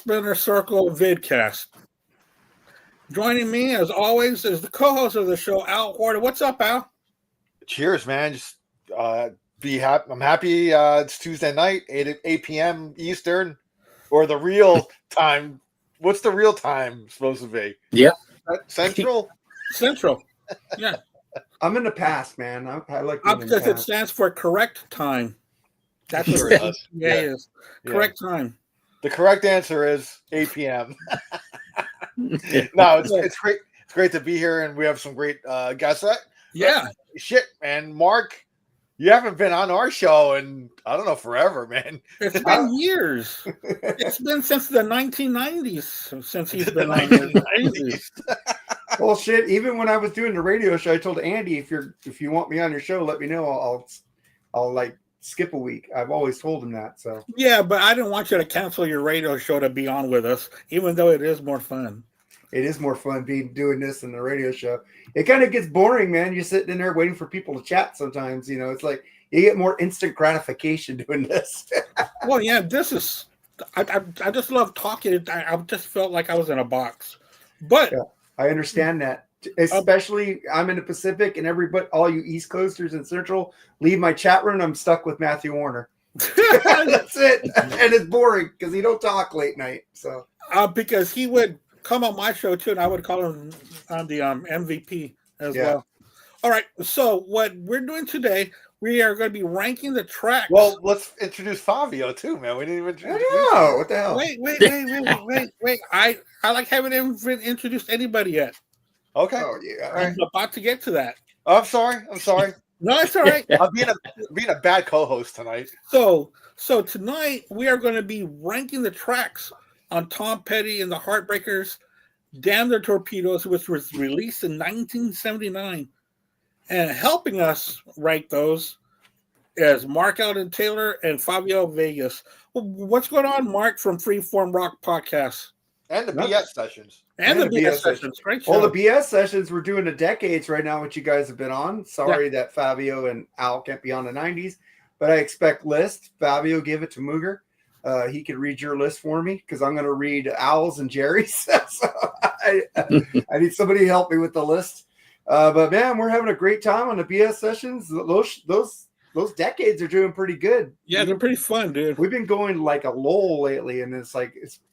Spinner Circle vidcast. Joining me, as always, is the co-host of the show, Al Horta. What's up, Al? Cheers, man. Just be happy. I'm happy. It's Tuesday night, 8 p.m. Eastern, or the real time. What's the real time supposed to be? Yep. Central. Central. Yeah. I'm in the past, man. I like because it stands for correct time. That's what Sure it does. Yeah, it is. Correct time. The correct answer is 8 p.m. No, it's great. It's great to be here, and we have some great guests. Yeah. Shit, man. Mark, you haven't been on our show in, I don't know, forever, man. It's been years. It's been since the 1990s since he's been on the 90s. Well, shit. Even when I was doing the radio show, I told Andy, if you want me on your show, let me know. I'll like skip a week. I've always told him that. So yeah, but I didn't want you to cancel your radio show to be on with us, even though it is more fun. It is more fun doing this than the radio show. It kind of gets boring, man. You're sitting in there waiting for people to chat sometimes. You know, it's like you get more instant gratification doing this. Well, yeah, this is. I just love talking. I just felt like I was in a box. But yeah, I understand that. Especially, I'm in the Pacific, and all you East Coasters and Central, leave my chat room. I'm stuck with Matthew Warner. That's it, and it's boring because he don't talk late night. So because he would come on my show too, and I would call him on the MVP as well. All right, so what we're doing today, we are going to be ranking the tracks. Well, let's introduce Fabio too, man. We didn't even introduce. I know. What the hell? Wait. I like haven't even introduced anybody yet. Okay. Oh yeah. I'm about to get to that. Oh, I'm sorry. No, it's all right. I'm being a bad co-host tonight. So tonight we are going to be ranking the tracks on Tom Petty and the Heartbreakers' "Damn the Torpedoes," which was released in 1979. And helping us rank those is Mark Alden Taylor and Fabio Vegas. What's going on, Mark, from Freeform Rock Podcast? And the BS sessions. And the BS sessions. Great show. Well, the BS sessions, we're doing the decades right now, which you guys have been on. Sorry that Fabio and Al can't be on the 90s, but I expect list. Fabio, give it to Mooger. He could read your list for me because I'm going to read Al's and Jerry's. So I need somebody to help me with the list. But man, we're having a great time on the BS sessions. Those decades are doing pretty good. Yeah, they're pretty fun, dude. We've been going like a lull lately, and it's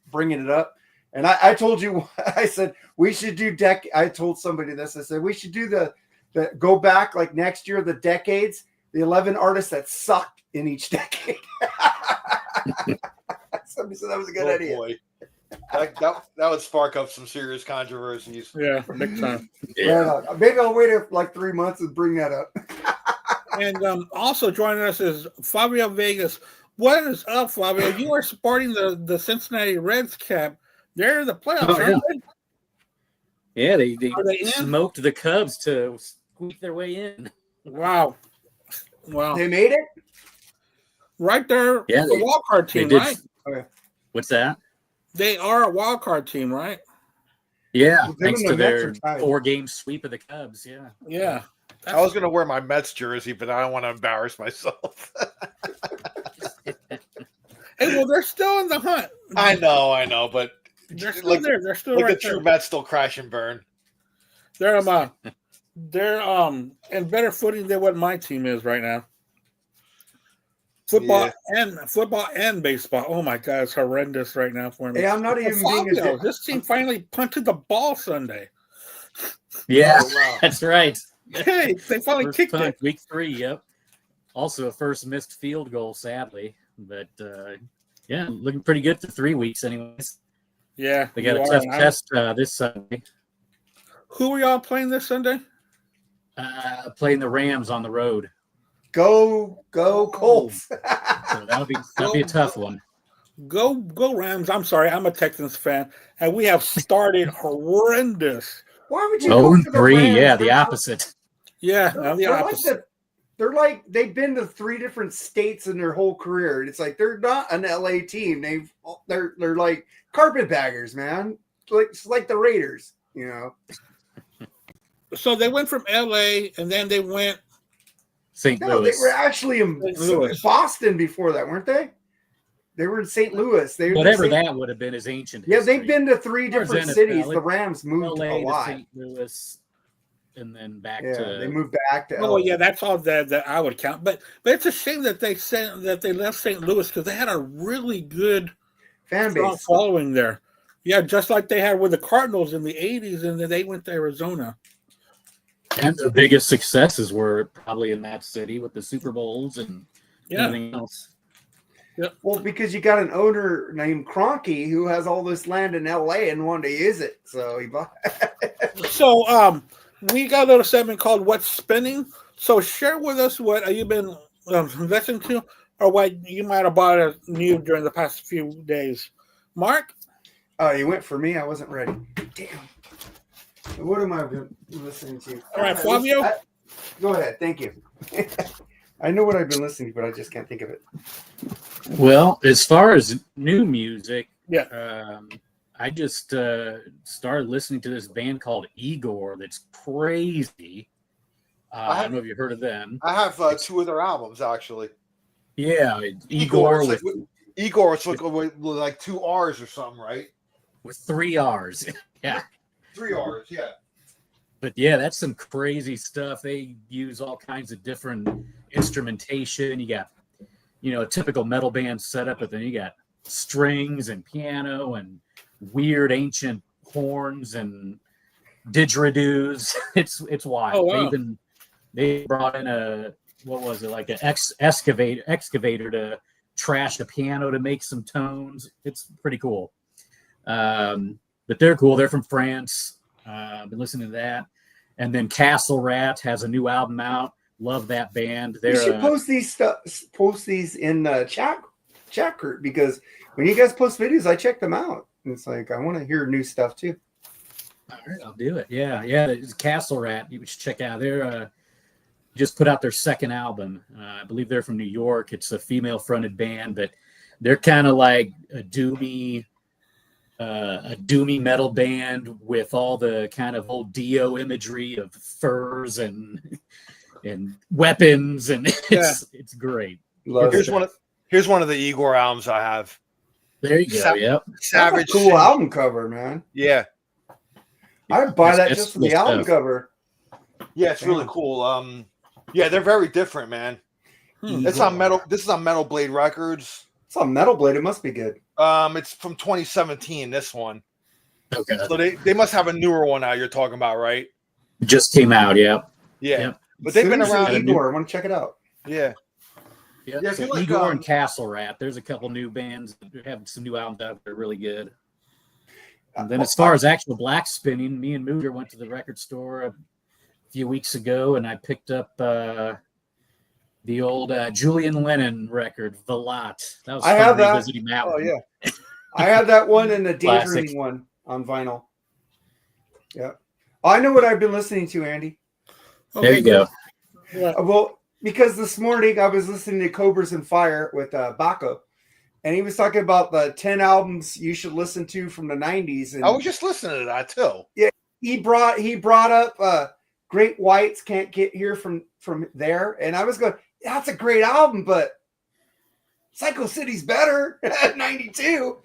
bringing it up. And I told you, I said we should do I told somebody this. I said we should do the go back like next year, the decades, the 11 artists that sucked in each decade. Somebody said that was a good idea. Boy. That would spark up some serious controversies. Yeah, big time. Yeah. Maybe I'll wait like 3 months and bring that up. And also joining us is Fabio Vegas. What is up, Fabio? You are supporting the Cincinnati Reds cap. They're the playoffs, aren't they? Yeah, they smoked the Cubs to squeak their way in. Wow. They made it? Right there, yeah, the wild card team, right? Okay. What's that? They are a wild card team, right? Yeah, Well, thanks to their tied. 4-game sweep of the Cubs. Yeah. Yeah. I was going to wear my Mets jersey, but I don't want to embarrass myself. Hey, well, they're still in the hunt. I know, but they're still there. They're still like right the true there. Mets still crash and burn. They're in better footing than what my team is right now. Football and baseball. Oh my God, it's horrendous right now for me. Hey, I'm not even being this team finally punted the ball Sunday. Yeah, Oh, wow. that's right. Hey, they finally First kicked punt, it. week 3. Yep. Also a first missed field goal, sadly, but yeah, looking pretty good for 3 weeks, anyways. Yeah, They got a tough test this Sunday. Who are y'all playing this Sunday? Playing the Rams on the road. Go Colts. So that'll be a tough one. Go Rams. I'm sorry, I'm a Texans fan, and we have started horrendous. Why would you go for the 0-3, Rams? yeah, the opposite. Yeah, I'm the opposite. They're like they've been to 3 different states in their whole career. It's like they're not an LA team. They're like carpetbaggers, man. It's like the Raiders, you know. So they went from LA and then they went St. No, Louis. they were actually in Boston before that, weren't they? They were in St. Louis. They Whatever that would have been is ancient. Yeah, history. they've been to 3 different NFL, cities. The Rams moved LA a lot. to St. Louis, and then back Yeah, to. they moved back to. Oh LA. yeah, that's all that I would count. But it's a shame that they left St. Louis because they had a really good Fan strong base. following there. Yeah, just like they had with the Cardinals in the '80s, and then they went to Arizona. And the biggest successes were probably in that city with the Super Bowls and Yeah. everything else. Well, because you got an owner named Kroenke who has all this land in LA and wanted to use it, so he bought. So we got a little segment called "What's Spinning." So share with us what you've been listening to, or what you might have bought new during the past few days. Mark? Oh, you went for me. I wasn't ready. Damn. What am I listening to? All right, Flavio? Go ahead. Thank you. I know what I've been listening to, but I just can't think of it. Well, as far as new music, Yeah. I just started listening to this band called Igor that's crazy. I don't know if you've heard of them. I have 2 of their albums actually. Yeah, Igor It's like 2 R's or something, right? with 3 R's. Yeah. 3 R's, yeah. But yeah, that's some crazy stuff. They use all kinds of different instrumentation. You got, a typical metal band setup, but then you got strings and piano and weird ancient horns and didgeridoos. It's wild. Oh, wow. They brought in like an excavator to trash a piano to make some tones. It's pretty cool. But they're cool. They're from France. I've been listening to that. And then Castle Rat has a new album out. Love that band. You should post these in the chat group, because when you guys post videos, I check them out. And it's like, I want to hear new stuff too. All right, I'll do it. Yeah. It's Castle Rat. You should check out. They're just put out their second album. I believe they're from New York. It's a female-fronted band, but they're kind of like a doomy metal band with all the kind of old Dio imagery of furs and weapons, and it's great. Here's one of the Igor albums I have. There you go. Yep. Savage. That's a cool album cover, man. Yeah. I'd buy that It's just for the album cover. Yeah, it's really cool. Yeah, they're very different, man. It's on Metal. This is on Metal Blade Records. It's on Metal Blade. It must be good. It's from 2017. This one. Okay. So they must have a newer one out. You're talking about, right? Just came out. Yep. Yeah. Yep. But they've been Soon as around. Igor, I want to check it out. Yeah. Yep. Yeah, I So feel like, Igor and Castle Rat. There's a couple new bands that have some new albums out that are really good. And then as far as actual black spinning, me and Mooger went to the record store a few weeks ago, and I picked up the old Julian Lennon record, The Lot. That was I have that. revisiting that one. Yeah. I had that one and the Classic. Daydreaming one on vinyl. Yeah. I know what I've been listening to, Andy. There you go. Yeah. Well, because this morning I was listening to Cobras and Fire with Baco, and he was talking about the 10 albums you should listen to from the 90s. And I was just listening to that too. he brought up Great Whites, Can't Get Here from There, and I was going, that's a great album, but Psycho City's better at 92.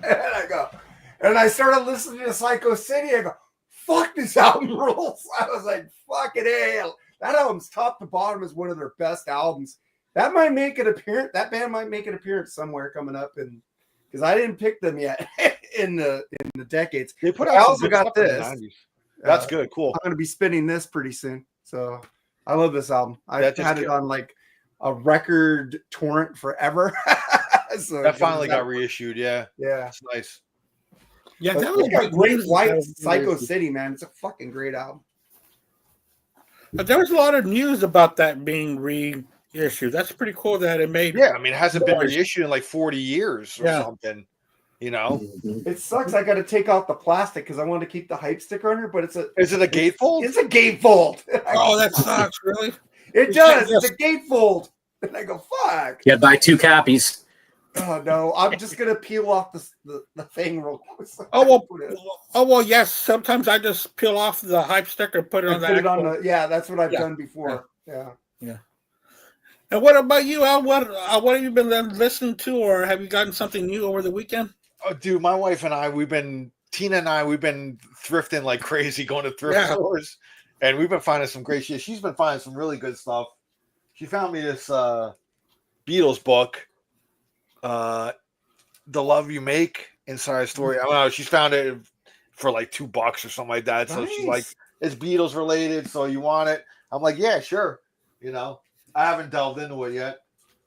And I started listening to Psycho City. I go, fuck, this album rules. I was like, fucking hell. That album's top to bottom is one of their best albums. That might make an appearance. That band might make an appearance somewhere coming up, and because I didn't pick them yet in the decades. They put I out. also got this. That's good. Cool. I'm going to be spinning this pretty soon. So I love this album. I've That just had it on like a record torrent forever. So That finally got reissued. Yeah. Yeah. It's nice. Yeah, But that was got Great news. White That was Psycho news. City, man. It's a fucking great album. But there was a lot of news about that being reissued. That's pretty cool that it made. Yeah. I mean, it hasn't been Noise. reissued in like 40 years or Yeah. something. You know? It sucks. I got to take out the plastic because I want to keep the hype sticker on her, but it's a Is it a gatefold? It's a gatefold. Oh, that sucks, really? It does. It's a gatefold. And I go, fuck. Yeah, buy 2 copies. Oh no, I'm just gonna peel off the thing real quick. Oh well, yes. Sometimes I just peel off the hype sticker and put it on Put it on the. the, yeah, that's what I've done before. Yeah. And what about you, Al? What have you been listening to, or have you gotten something new over the weekend? Oh, dude, my wife and I, Tina and I, we've been thrifting like crazy, going to thrift stores, and we've been finding some great shit. She's been finding some really good stuff. She found me this Beatles book, The Love You Make, Inside a Story. I don't know. She's found it for like $2 or something like that. So she's like, it's Beatles related, so you want it? I'm like, yeah, sure. You know, I haven't delved into it yet.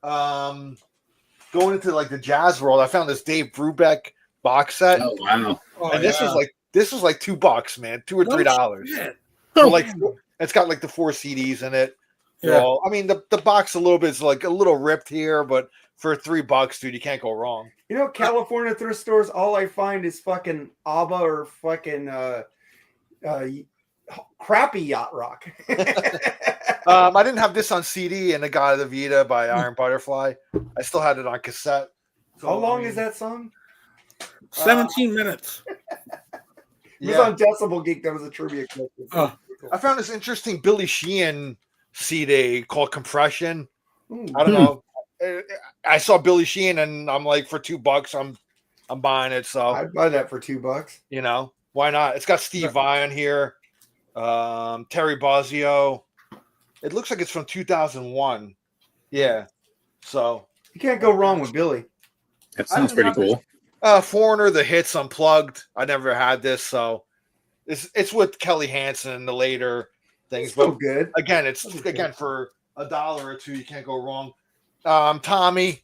Going into like the jazz world, I found this Dave Brubeck box set. Oh wow! And this was like $2, man, $2 or $3. So like, it's got like the 4 CDs in it. Yeah. All, I mean, the box a little bit is like a little ripped here, but for $3, dude, you can't go wrong. You know, California thrift stores, all I find is fucking ABBA or fucking crappy yacht rock. I didn't have this on CD and The God of the Vita by Iron Butterfly. I still had it on cassette. So, How long is that song? 17 minutes. It was on Decibel Geek. That was a trivia question. I found this interesting Billy Sheehan CD called Compression. Ooh. I don't know. I saw Billy Sheehan and I'm like, for $2, I'm buying it. So I'd buy that for $2. you know, why not? It's got Steve Vai on here, Terry Bozzio. It looks like it's from 2001. Yeah. So You can't go wrong with Billy. That sounds pretty cool. Foreigner, the hits unplugged. I never had this, so it's with Kelly Hansen and the later things. It's so But good. again, it's again for $1 or $2, you can't go wrong. Tommy,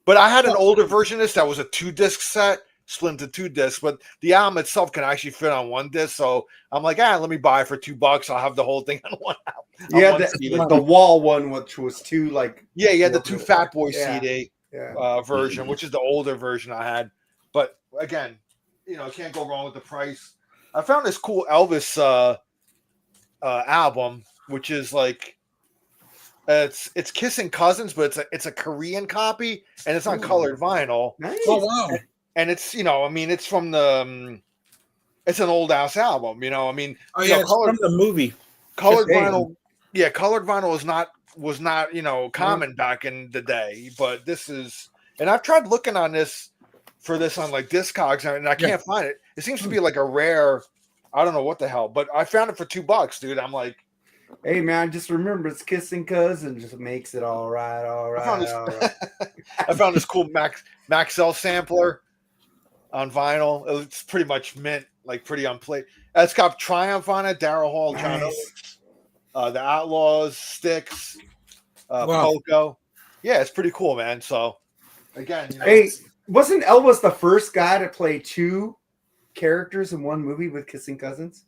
but I had an older version of this that was a 2-disc set, split into 2 discs, but the album itself can actually fit on 1 disc. So I'm like, let me buy it for $2. I'll have the whole thing on one album. Yeah, the wall one, which was 2 like. Yeah, you had the 2 Fat Boy CD Yeah. version, which is the older version I had. But again, you know, can't go wrong with the price. I found this cool Elvis album, which is like it's Kissing Cousins, but it's a Korean copy, and it's on colored vinyl. Nice. Oh wow! And it's, you know, I mean, it's from the it's an old ass album, you know. I mean, It's from the movie. Colored vinyl, colored vinyl was not you know common back in the day, but this is. And I've tried looking on this for this on like Discogs, and I can't find it. It seems to be like a rare. I don't know what the hell, but I found it for $2, dude. I'm like, hey man, just remember it's Kissing Cousins. Just makes it all right. I found this cool Maxell sampler on vinyl. It's pretty much mint, like pretty unplayed. It's got Triumph on it, Daryl Hall, John Oates, the Outlaws, Styx, Poco. Yeah, it's pretty cool, man. So again, you know, hey, wasn't Elvis the first guy to play 2 characters in one movie with Kissing Cousins?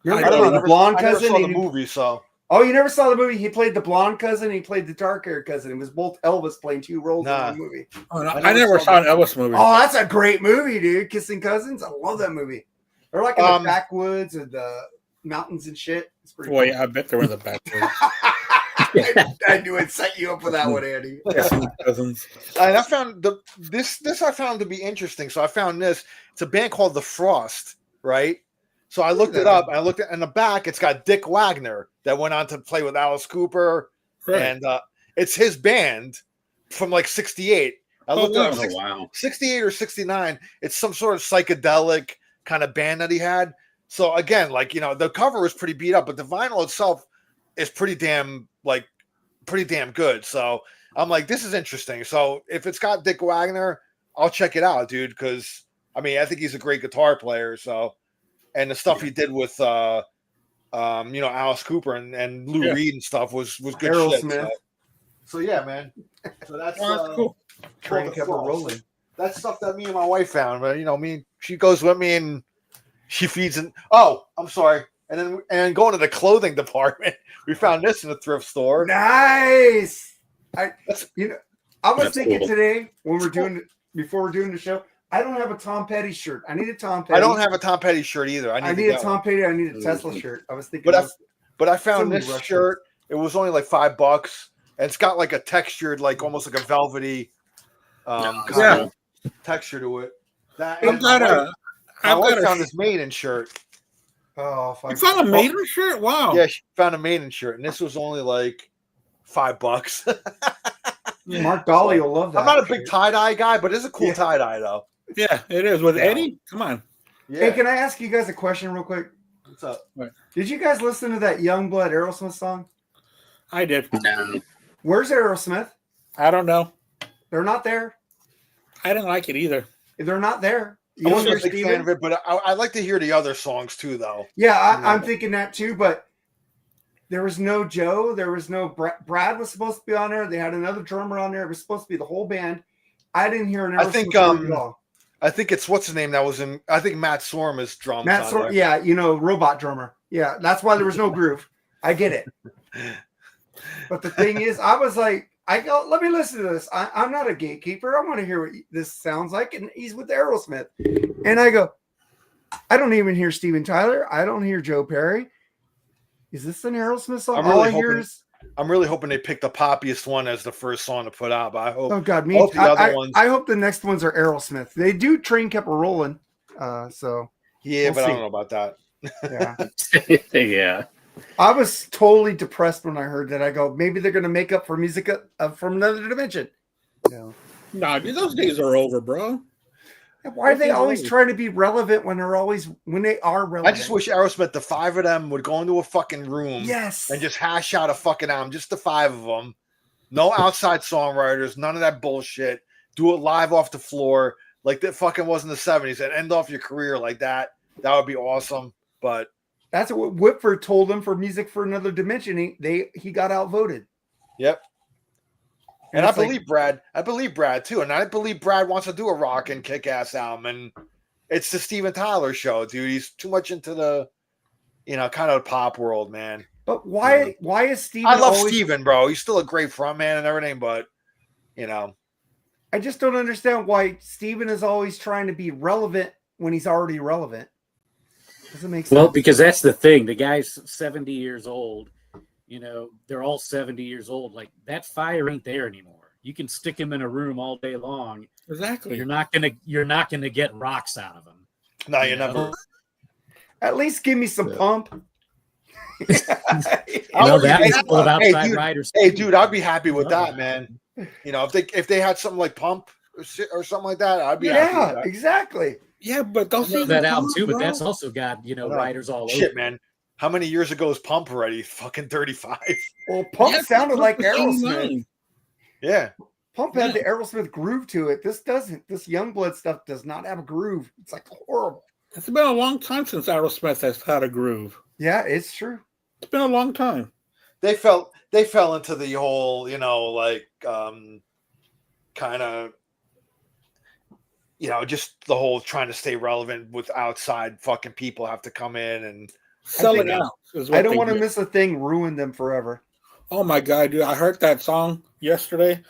I don't know. The blonde I never cousin. saw the movie, so. Oh, you never saw the movie? He played the blonde cousin. He played the dark haired cousin. It was both Elvis playing 2 roles in the movie. Oh, no, I never saw an Elvis movie. Oh, that's a great movie, dude. Kissing Cousins. I love that movie. They're like in the backwoods and the mountains and shit. It's pretty Boy, I bet they were in the backwoods. I knew I'd set you up for that one, Andy. Cousins. And I found this I found to be interesting. So I found this. It's a band called The Frost, right? So I looked it up. I looked at in the back. It's got Dick Wagner that went on to play with Alice Cooper, and it's his band from like '68. I looked it up. 68 or 69. It's some sort of psychedelic kind of band that he had. So again, like, you know, the cover was pretty beat up, but the vinyl itself is pretty damn good. So I'm like, this is interesting. So if it's got Dick Wagner, I'll check it out, dude. Because I mean, I think he's a great guitar player. So, and the stuff he did with, you know, Alice Cooper and Lou Reed and stuff was good Errol shit. Smith. So yeah, man. So that's cool. Train kept rolling. That's stuff that me and my wife found. But you know, she goes with me and she feeds in. Oh, I'm sorry. And then going to the clothing department, we found this in the thrift store. Nice. I was thinking cool. today before we're doing the show, I don't have a Tom Petty shirt. I need a Tom Petty. I don't have a Tom Petty shirt either. I need a Tom Petty. I need a Tesla shirt. I was thinking, but I found this shirt. It was only like $5, and it's got like a textured, like almost like a velvety, kind of texture to it. I've found this Maiden shirt. Oh, you found a Maiden shirt? Wow. Yeah, she found a Maiden shirt, and this was only like $5. Mark Dolly will love that. I'm not a big tie-dye guy, but it's a cool tie-dye though. Yeah, it is. With Eddie? Come on. Yeah. Hey, can I ask you guys a question real quick? What's up? Did you guys listen to that Youngblood Aerosmith song? I did. No. Where's Aerosmith? I don't know. They're not there. I didn't like it either. They're not there. I You don't wasn't hear a big Steven? fan of it, but I'd like to hear the other songs too, though. Yeah, I'm thinking that too, but there was no Joe. There was no Brad was supposed to be on there. They had another drummer on there. It was supposed to be the whole band. I didn't hear an Aerosmith I think song at all. I think it's what's his name that was in. I think Matt Sorum is drums. Matt on Sor- there. yeah, robot drummer. Yeah, that's why there was no groove. I get it. But the thing is, I was like, I go, let me listen to this. I'm not a gatekeeper. I want to hear what this sounds like. And he's with Aerosmith. And I go, I don't even hear Steven Tyler. I don't hear Joe Perry. Is this an Aerosmith song? All I hear is. I'm really hoping they pick the poppiest one as the first song to put out. But I hope. Oh God, me. Both the other ones. I hope the next ones are Aerosmith. They do. Train kept a rolling. So Yeah, we'll but see. I don't know about that. Yeah. Yeah. I was totally depressed when I heard that. I go, maybe they're going to make up for music from another dimension. No. Nah, dude, those days are over, bro. Why are they always trying to be relevant when they are relevant? I just wish Aerosmith, the 5 of them, would go into a fucking room Yes. and just hash out a fucking album, just the 5 of them. No outside songwriters, none of that bullshit. Do it live off the floor like that fucking was in the 70s and end off your career like that. That would be awesome. But that's what Whitford told him for Music for Another Dimension. He got outvoted. yep. And I it's like- believe Brad. I believe Brad too. And I believe Brad wants to do a rock and kick-ass album. And it's the Steven Tyler show, dude. He's too much into the, kind of pop world, man. But why is Steven I love always, Steven, bro. He's still a great frontman and everything, but I just don't understand why Steven is always trying to be relevant when he's already relevant. Doesn't make sense. Well, because that's the thing. The guy's 70 years old. They're all 70 years old. Like, that fire ain't there anymore. You can stick him in a room all day long. Exactly. You're not gonna get rocks out of him. no, you never. At least give me some pump. That's full of outside riders. Hey, dude, I'd be happy with that, man. If they had something like Pump or something like that, I'd be happy with that. Exactly. Yeah, but those I know things that are album gone, too, but bro. that's also got riders all over. Shit, man. How many years ago is Pump already? Fucking 35. Well, Pump Yeah, sounded like Pump was Aerosmith. 89. Yeah. Pump had the Aerosmith groove to it. This doesn't. This Youngblood stuff does not have a groove. It's like horrible. It's been a long time since Aerosmith has had a groove. Yeah, it's true. It's been a long time. They fell into the whole, kind of, just the whole trying to stay relevant with outside fucking people have to come in and Sell think it out. I don't want to miss a thing, ruin them forever. Oh my God, dude. I heard that song yesterday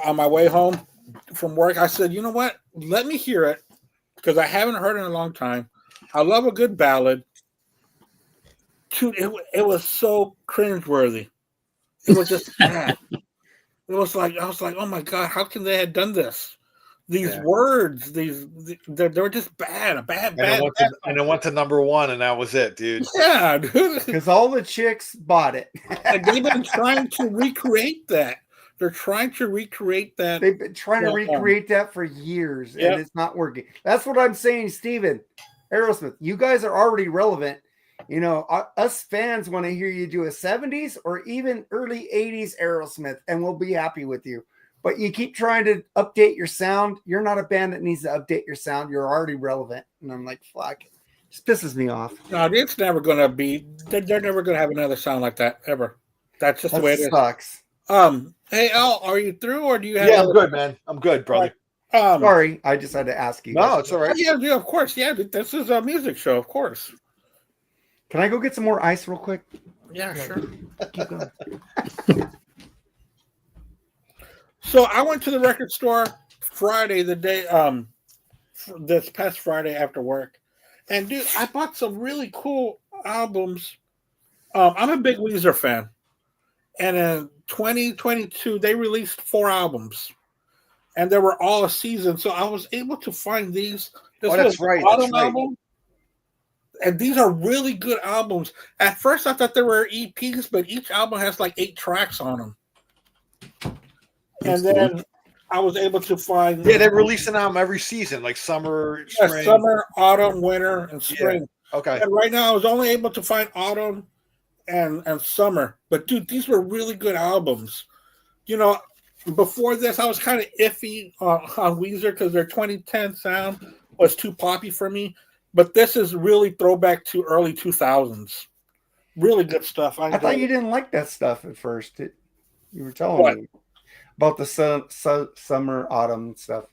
on my way home from work. I said, you know what? Let me hear it because I haven't heard it in a long time. I love a good ballad. Dude, it was so cringeworthy. It was just bad. It was like, I was like, oh my God, how can they have done this? These words, they were just bad. And it went to number 1, and that was it, dude. Yeah, dude. Because all the chicks bought it. And they've been trying to recreate that. They're trying to recreate that. They've been trying to recreate that for years, and it's not working. That's what I'm saying, Steven. Aerosmith, you guys are already relevant. Us fans want to hear you do a 70s or even early 80s Aerosmith, and we'll be happy with you. But you keep trying to update your sound. You're not a band that needs to update your sound. You're already relevant. And I'm like, fuck. It just pisses me off. No, it's never going to be. They're never going to have another sound like that ever. That's just the way it is. Sucks. Hey Al, are you through or do you have? Yeah, I'm good, man. I'm good, brother. Sorry, I just had to ask you. No, it's all right. Yeah, of course. Yeah, this is a music show, of course. Can I go get some more ice real quick? Yeah, sure. Keep going. So I went to the record store Friday, the day this past Friday after work, and dude, I bought some really cool albums. I'm a big Weezer fan, and in 2022 they released 4 albums, and they were all a season. So I was able to find these. This that's right. Autumn album, and these are really good albums. At first, I thought they were EPs, but each album has like 8 tracks on them. And then I was able to find they release an album every season, like summer, spring. summer, autumn, winter, and spring. Yeah. Okay. And right now I was only able to find autumn and summer. But dude, these were really good albums. You know, before this I was kind of iffy on Weezer because their 2010 sound was too poppy for me. But this is really throwback to early 2000s. Really good stuff. I thought you didn't like that stuff at first. You were telling me about the summer, autumn stuff.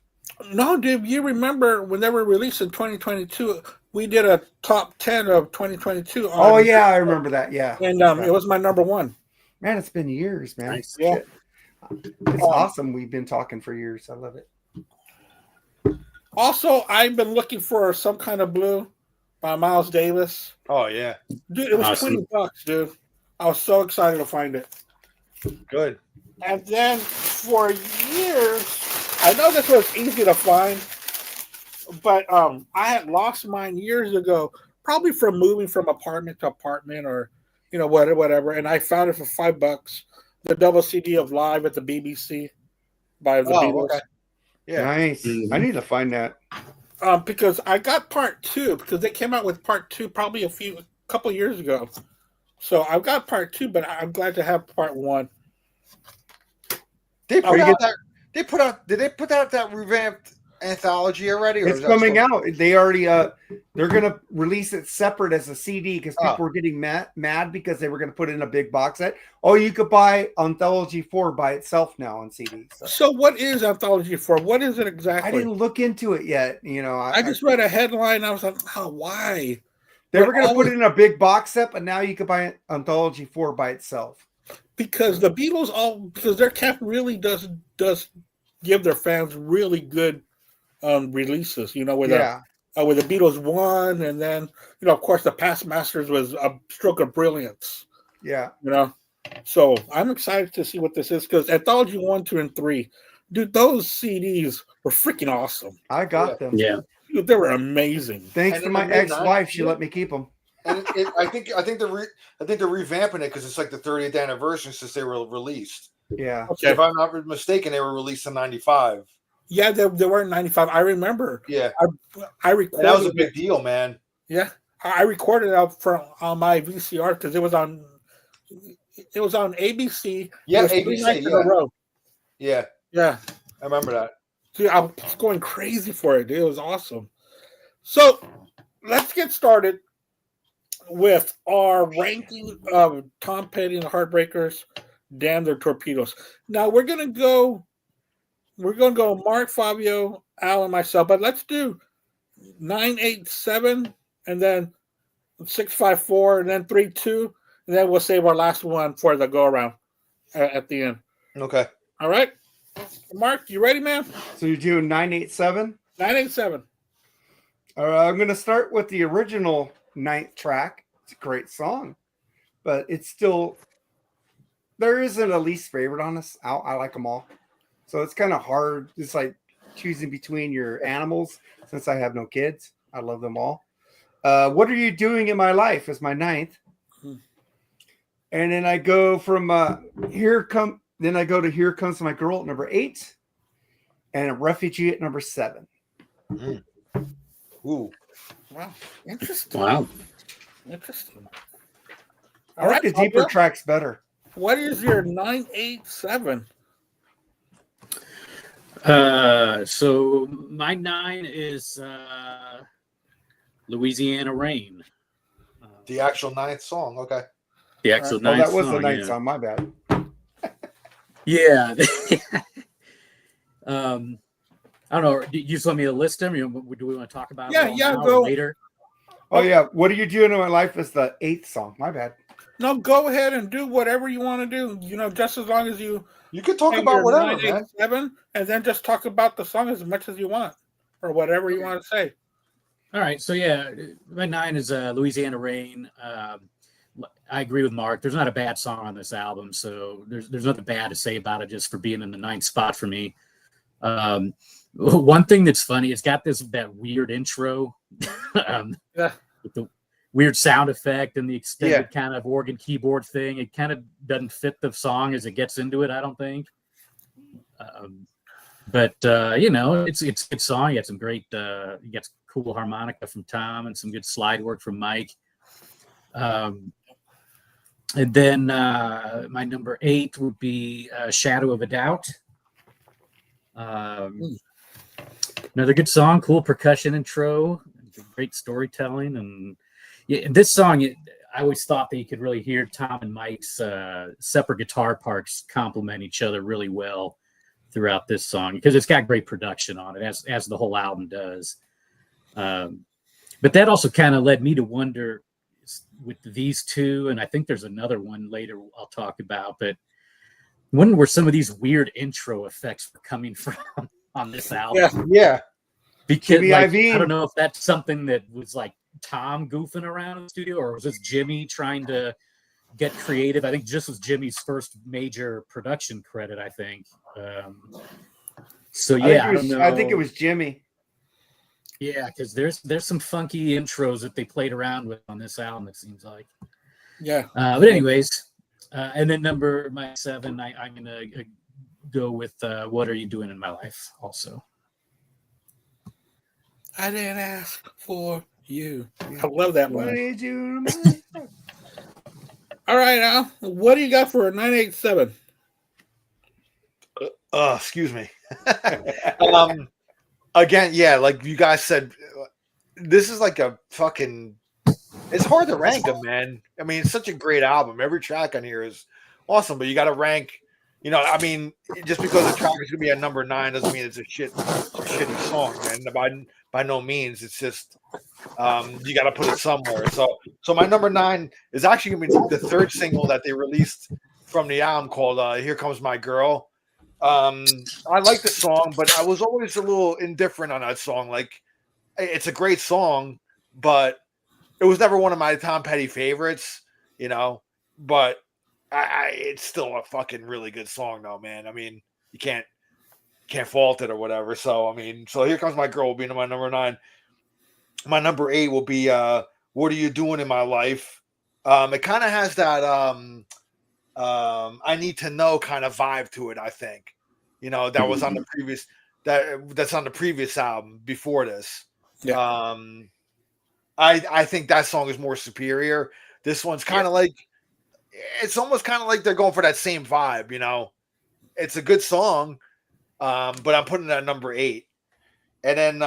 No, dude, you remember when they were released in 2022, we did a top 10 of 2022. Oh, yeah, I remember that. Yeah. And it was my number one. Man, it's been years, man. Nice. Yeah. It's awesome. We've been talking for years. I love it. Also, I've been looking for Some Kind of Blue by Miles Davis. Oh, yeah. Dude, it was Awesome. $20, dude. I was so excited to find it. Good. And then for years, I know this was easy to find, but I had lost mine years ago, probably from moving from apartment to apartment or, you know, whatever. And I found it for $5. The double CD of Live at the BBC by the Beatles. Okay. Yeah. Nice. I need to find that. Because I got part 2 because they came out with part 2 probably a couple years ago. So I've got part 2, but I'm glad to have part 1. Did they put out that revamped anthology already? Or It's coming out. They already they're gonna release it separate as a CD because people were getting mad because they were gonna put in a big box set. Oh, you could buy Anthology 4 by itself now on CD. So what is Anthology 4? What is it exactly? I didn't look into it yet. You know, I just read a headline. And I was like, oh, why? They were gonna put it in a big box set, but now you could buy Anthology 4 by itself. Because the Beatles because their camp really does give their fans really good releases, you know, with the Beatles 1, and then, you know, of course, the Past Masters was a stroke of brilliance. Yeah. You know, so I'm excited to see what this is because Anthology 1, 2, and 3, dude, those CDs were freaking awesome. I got them. Yeah. Dude, they were amazing. Thanks to my ex-wife, she let me keep them. And I think they're revamping it because it's like the 30th anniversary since they were released. Yeah. Okay. If I'm not mistaken, they were released in '95. Yeah, they were in 95. I remember. Yeah. I recorded. That was a big deal, man. Yeah. I recorded it out on my VCR because it was on ABC. Yeah, ABC. 3 nights in a Yeah. row. Yeah. Yeah. I remember that. Dude, I was going crazy for it. Dude. It was awesome. So let's get started with our ranking of Tom Petty and the Heartbreakers, Damn Their Torpedoes. Now we're gonna go Mark, Fabio, Al, and myself, but let's do 9, 8, 7, and then 6, 5, 4, and then 3, 2, and then we'll save our last one for the go around at the end. Okay. All right, Mark, you ready, man? So you're doing 987? 9, 8, 7. I'm going to start with the original 9th track. It's a great song, but it's still, there isn't a least favorite on this. I like them all. So it's kind of hard. It's like choosing between your animals since I have no kids. I love them all. What Are You Doing in My Life is my 9th. And then I go from Here Comes My Girl at number 8 and a Refugee at number 7. Mm. Ooh. Wow, interesting. Wow. Interesting. I like the deeper tracks better. What is your 9, 8, 7? So my 9 is Louisiana Rain. The actual 9th song. Okay. The actual Oh, 9th that was song, the 9th yeah. song. My bad. Yeah. I don't know. You just want me to list them? Or do we want to talk about Yeah, them yeah, now go. or later? Oh, yeah. What Are You Doing in My Life is the 8th song. My bad. No, go ahead and do whatever you want to do. You know, just as long as you You could talk say about your whatever, 9, 8, man. 7, and then just talk about the song as much as you want, or whatever you want to say. All right. So, yeah, my 9 is Louisiana Rain. I agree with Mark. There's not a bad song on this album, so there's nothing bad to say about it just for being in the 9th spot for me. One thing that's funny, it's got that weird intro. Yeah. weird sound effect and the extended kind of organ keyboard thing. It kind of doesn't fit the song as it gets into it, I don't think. But it's a good song. You got some great, you got some cool harmonica from Tom and some good slide work from Mike. And then my number 8 would be Shadow of a Doubt. Another good song, cool percussion intro, great storytelling. And this song, I always thought that you could really hear Tom and Mike's separate guitar parts complement each other really well throughout this song, because it's got great production on it, as the whole album does. But that also kind of led me to wonder with these two, and I think there's another one later I'll talk about, but when were some of these weird intro effects coming from on this album? Yeah. Because I don't know if that's something that was like Tom goofing around in the studio, or was this Jimmy trying to get creative? I think this was Jimmy's first major production credit, I think. So yeah, I don't know. I think it was Jimmy. Yeah, because there's some funky intros that they played around with on this album, it seems like. Yeah. But anyways, and then my 7, I'm gonna go with "What Are You Doing in My Life" also. I didn't ask for you. I love that What one. are you doing? All right, Al. What do you got for a 987? Excuse me. Again, yeah, like you guys said, this is like a fucking. It's hard to rank them, man. I mean, it's such a great album. Every track on here is awesome, but you got to rank. I mean, just because a track is gonna be a number 9 doesn't mean it's a shitty song, man. By no means. It's just you got to put it somewhere. So my number 9 is actually gonna be the 3rd single that they released from the album, called "Here Comes My Girl." I like the song, but I was always a little indifferent on that song. Like, it's a great song, but it was never one of my Tom Petty favorites, but it's still a fucking really good song though, man. I mean, you can't fault it or whatever. So, I mean, Here Comes My Girl will be my number 9. My number 8 will be What Are You Doing in My Life? It kind of has that I Need to Know kind of vibe to it, I think. That was on the previous that's on the previous album before this. Yeah. I think that song is more superior. This one's kind of like, it's almost kind of like they're going for that same vibe, It's a good song, but I'm putting it at number 8. And then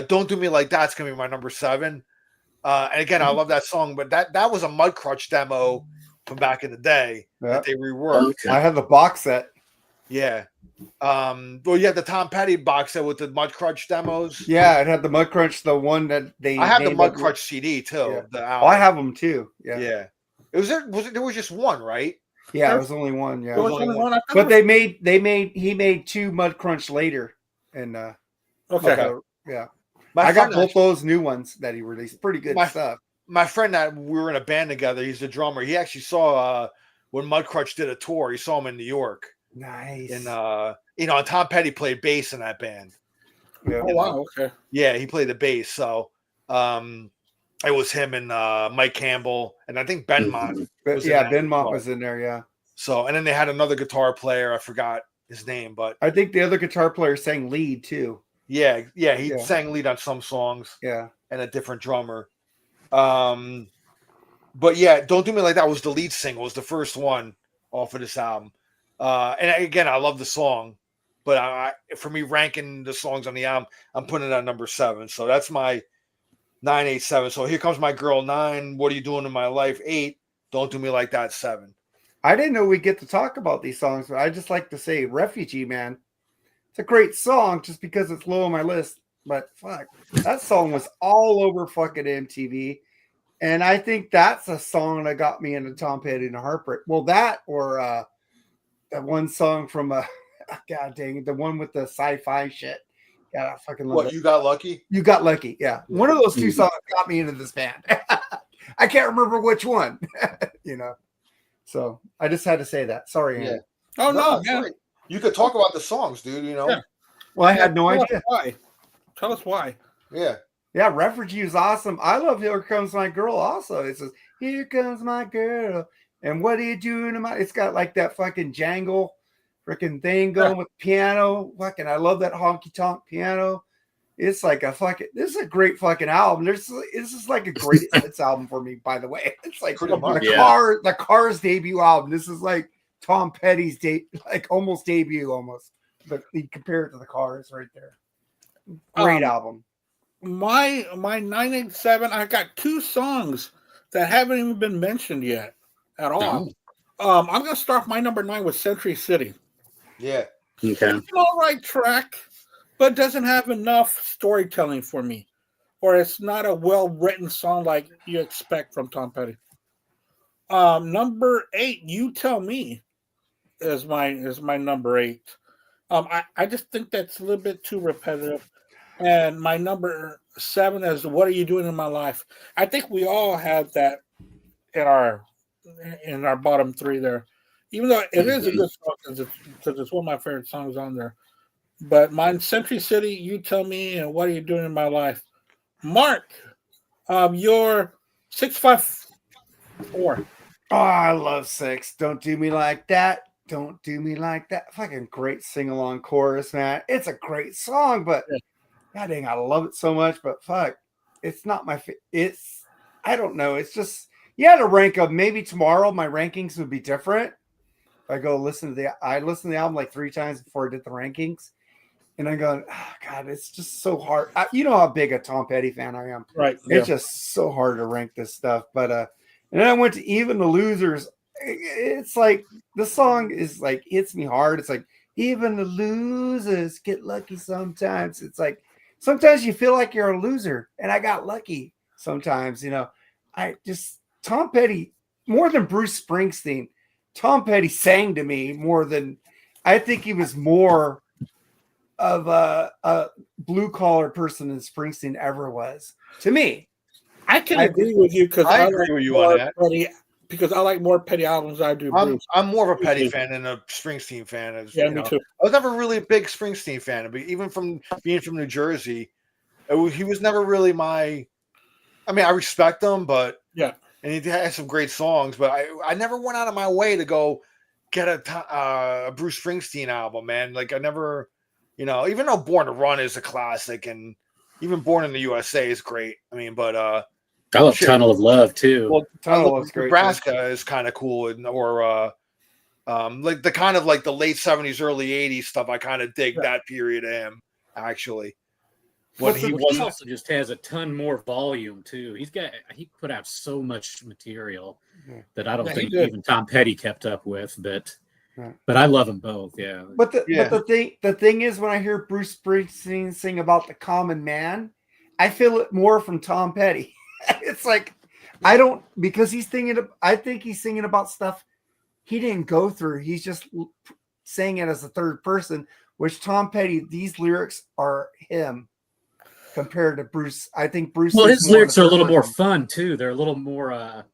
Don't Do Me Like That's gonna be my number 7. And again, I love that song, but that was a Mudcrutch demo from back in the day that they reworked. Okay. I have the box set. Yeah. Well, you had the Tom Petty box set with the Mudcrutch demos. Yeah, it had the Mudcrunch, the one that they. I have the Mudcrutch CD too. Yeah. The album. I have them too. Yeah. Yeah. There was just one, right? Yeah, it was only one. Yeah. There was only one. But he made 2 Mudcrunch later, and Okay. yeah. My I got friend both those new ones that he released. Pretty good stuff. My friend that we were in a band together, he's a drummer. He actually saw when Mudcrutch did a tour. He saw him in New York. Nice. And Tom Petty played bass in that band. Yeah. Oh wow. Okay. Yeah, he played the bass. So it was him and Mike Campbell, and I think Benmont. Benmont was in there. Yeah. So, and then they had another guitar player. I forgot his name, but I think the other guitar player sang lead too. Yeah, he sang lead on some songs. Yeah, and a different drummer. But yeah, Don't Do Me Like That was the lead single. It was the first one off of this album. And again, I love the song, but for me, ranking the songs on the album, I'm putting it at number 7. So that's my 987. So Here Comes My Girl, 9. What Are You Doing in My Life, 8. Don't Do Me Like That, 7. I didn't know we'd get to talk about these songs, but I just like to say Refugee Man. It's a great song just because it's low on my list. But fuck, that song was all over fucking MTV. And I think that's a song that got me into Tom Petty and Heartbreak. Well, that or that one song from God dang it, the one with the sci-fi shit. God, I fucking love it. You Got Lucky? You Got Lucky, yeah. One of those 2 songs got me into this band. I can't remember which one, So I just had to say that. Sorry, Andy. Oh no, yeah. Sorry. You could talk about the songs, dude. Yeah. Well, I had no idea. Why? Tell us why. Yeah. Yeah, Refugee is awesome. I love Here Comes My Girl also. It says, Here Comes My Girl. And what are you doing? It's got like that fucking jangle freaking thing going with piano. Fucking, I love that honky tonk piano. It's like this is a great fucking album. This is like a greatest hits album for me, by the way. It's like the Cars debut album. This is like Tom Petty's almost debut almost. But you compare it to the Cars right there. Great album. My 987, I got 2 songs that haven't even been mentioned yet at all. I'm gonna start my number 9 with Century City. Yeah. Okay. It's an all right track, but doesn't have enough storytelling for me. Or it's not a well-written song like you expect from Tom Petty. Number 8, You Tell Me, is my number 8. I just think that's a little bit too repetitive. And my number 7 is What Are You Doing in My Life? I think we all have that in our bottom 3 there. Even though it is a good song because it's one of my favorite songs on there. But mine's Century City, You Tell Me, and What Are You Doing in My Life? Mark, your 654. Oh, I love 6. Don't do me like that. Don't do me like that. Fucking great sing-along chorus, man. It's a great song, but God dang, I love it so much. But fuck, it's not my I don't know. It's just, you had to rank up. Maybe tomorrow my rankings would be different. I listened to the album like 3 times before I did the rankings. And I'm going, oh, God, it's just so hard. You know how big a Tom Petty fan I am. Right. It's just so hard to rank this stuff. But and then I went to Even the Losers. It's like, the song is like, hits me hard. It's like, even the losers get lucky sometimes. It's like, sometimes you feel like you're a loser. And I got lucky sometimes, Tom Petty, more than Bruce Springsteen, Tom Petty sang to me more than, I think he was more of a blue collar person than Springsteen ever was to me. I can agree with you because I agree with you on that. Because I like more Petty albums than I do. I'm more of a Petty fan than a Springsteen fan. Me too. I was never really a big Springsteen fan, but even from being from New Jersey, he was never really my. I mean, I respect him, but and he has some great songs, but I never went out of my way to go get a Bruce Springsteen album, man. Like I never, even though Born to Run is a classic, and even Born in the USA is great. I mean, but I love Tunnel of Love too. Well, Tunnel is great. Nebraska is kind of cool, or like the kind of like the late 70s, early 80s stuff. I kind of dig that period of him, actually. He also just has a ton more volume too. He put out so much material that I don't think even Tom Petty kept up with. But I love them both. Yeah. But the thing is, when I hear Bruce Springsteen sing about the common man, I feel it more from Tom Petty. It's like I think he's singing about stuff he didn't go through. He's just saying it as a third person, which Tom Petty, these lyrics are him. Compared to Bruce, I think Bruce. Well, his lyrics are a little more fun too. They're a little more, a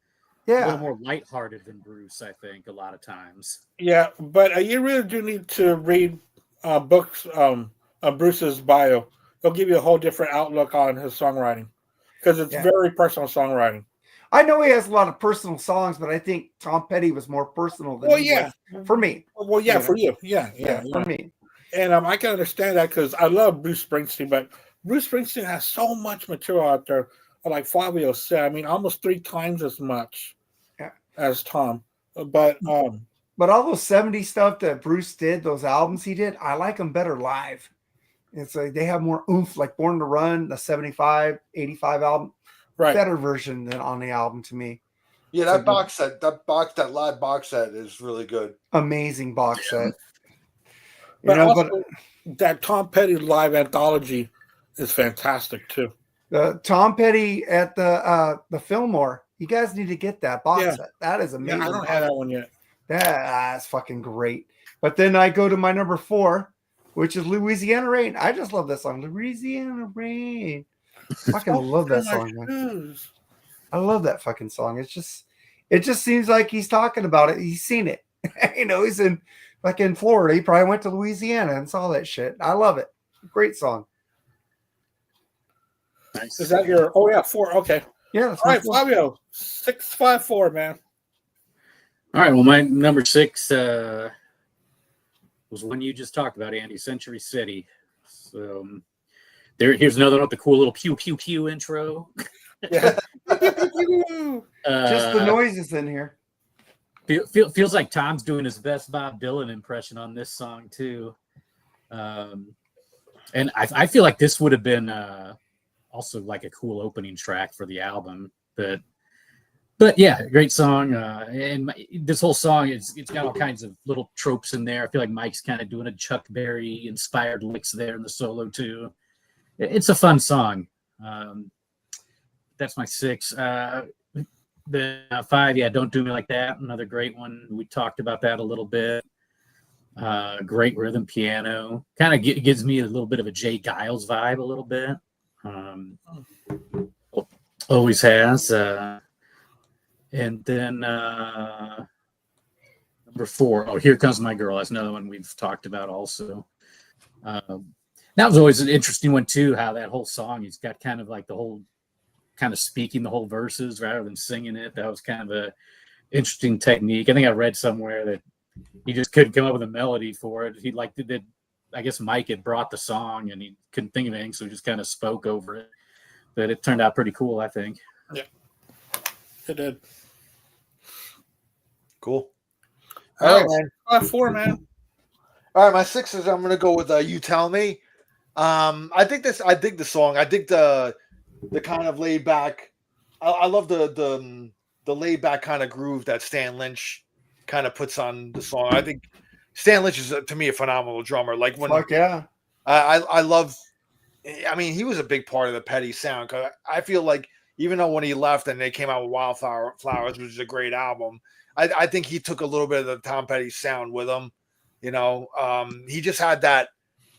little more lighthearted than Bruce. I think a lot of times. Yeah, but you really do need to read books of Bruce's bio. It'll give you a whole different outlook on his songwriting because it's very personal songwriting. I know he has a lot of personal songs, but I think Tom Petty was more personal than he was for me. Well, for you, for me. And I can understand that because I love Bruce Springsteen, but Bruce Springsteen has so much material out there, like Fabio said. I mean, almost 3 times as much as Tom. But all those 70s stuff that Bruce did, those albums he did, I like them better live. It's like they have more oomph, like Born to Run, the 75, 85 album. Better version than on the album to me. Yeah, that box set, that live box set is really good. Amazing box set. But that Tom Petty live anthology is fantastic too. Tom Petty at the Fillmore. You guys need to get that box set. That is amazing. Yeah, I don't have that one yet. That's fucking great. But then I go to my number 4, which is Louisiana Rain. I just love that song. Louisiana Rain. I fucking love that song, man. I love that fucking song. It just seems like he's talking about it. He's seen it. He's in fucking Florida. He probably went to Louisiana and saw that shit. I love it. Great song. Nice. Is that your? Oh yeah, 4. Okay. Yeah. All right, Fabio, 654, man. All right. Well, my number 6 was one you just talked about, Andy. Century City. So here's another one with the cool little pew pew pew intro. Yeah. Just the noises in here. Feels like Tom's doing his best Bob Dylan impression on this song too. And I feel like this would have been also like a cool opening track for the album. But yeah, great song. And this whole song, it's got all kinds of little tropes in there. I feel like Mike's kind of doing a Chuck Berry inspired licks there in the solo too. It's a fun song. That's my 6. The 5, yeah, Don't Do Me Like That. Another great one. We talked about that a little bit. Great rhythm piano. Kind of gives me a little bit of a Jay Giles vibe a little bit. Always has. And then number 4, Oh, Here Comes My Girl. That's another one we've talked about also. That was always an interesting one too, how that whole song, he's got kind of like the whole kind of speaking the whole verses rather than singing it. That was kind of a interesting technique. I think I read somewhere that he just couldn't come up with a melody for it. He like did, I guess Mike had brought the song and he couldn't think of anything, so he just kind of spoke over it. But it turned out pretty cool, I think. Yeah, it did. Cool. All right, man. 4, man. All right, my 6 is I'm gonna go with You Tell Me. I dig the song. I dig the kind of laid back. I love the laid back kind of groove that Stan Lynch kind of puts on the song. I think Stan Lynch is to me a phenomenal drummer. Like when I love. I mean, he was a big part of the Petty sound. Cause I feel like even though when he left and they came out with Wildflowers, which is a great album, I think he took a little bit of the Tom Petty sound with him. You know, he just had that.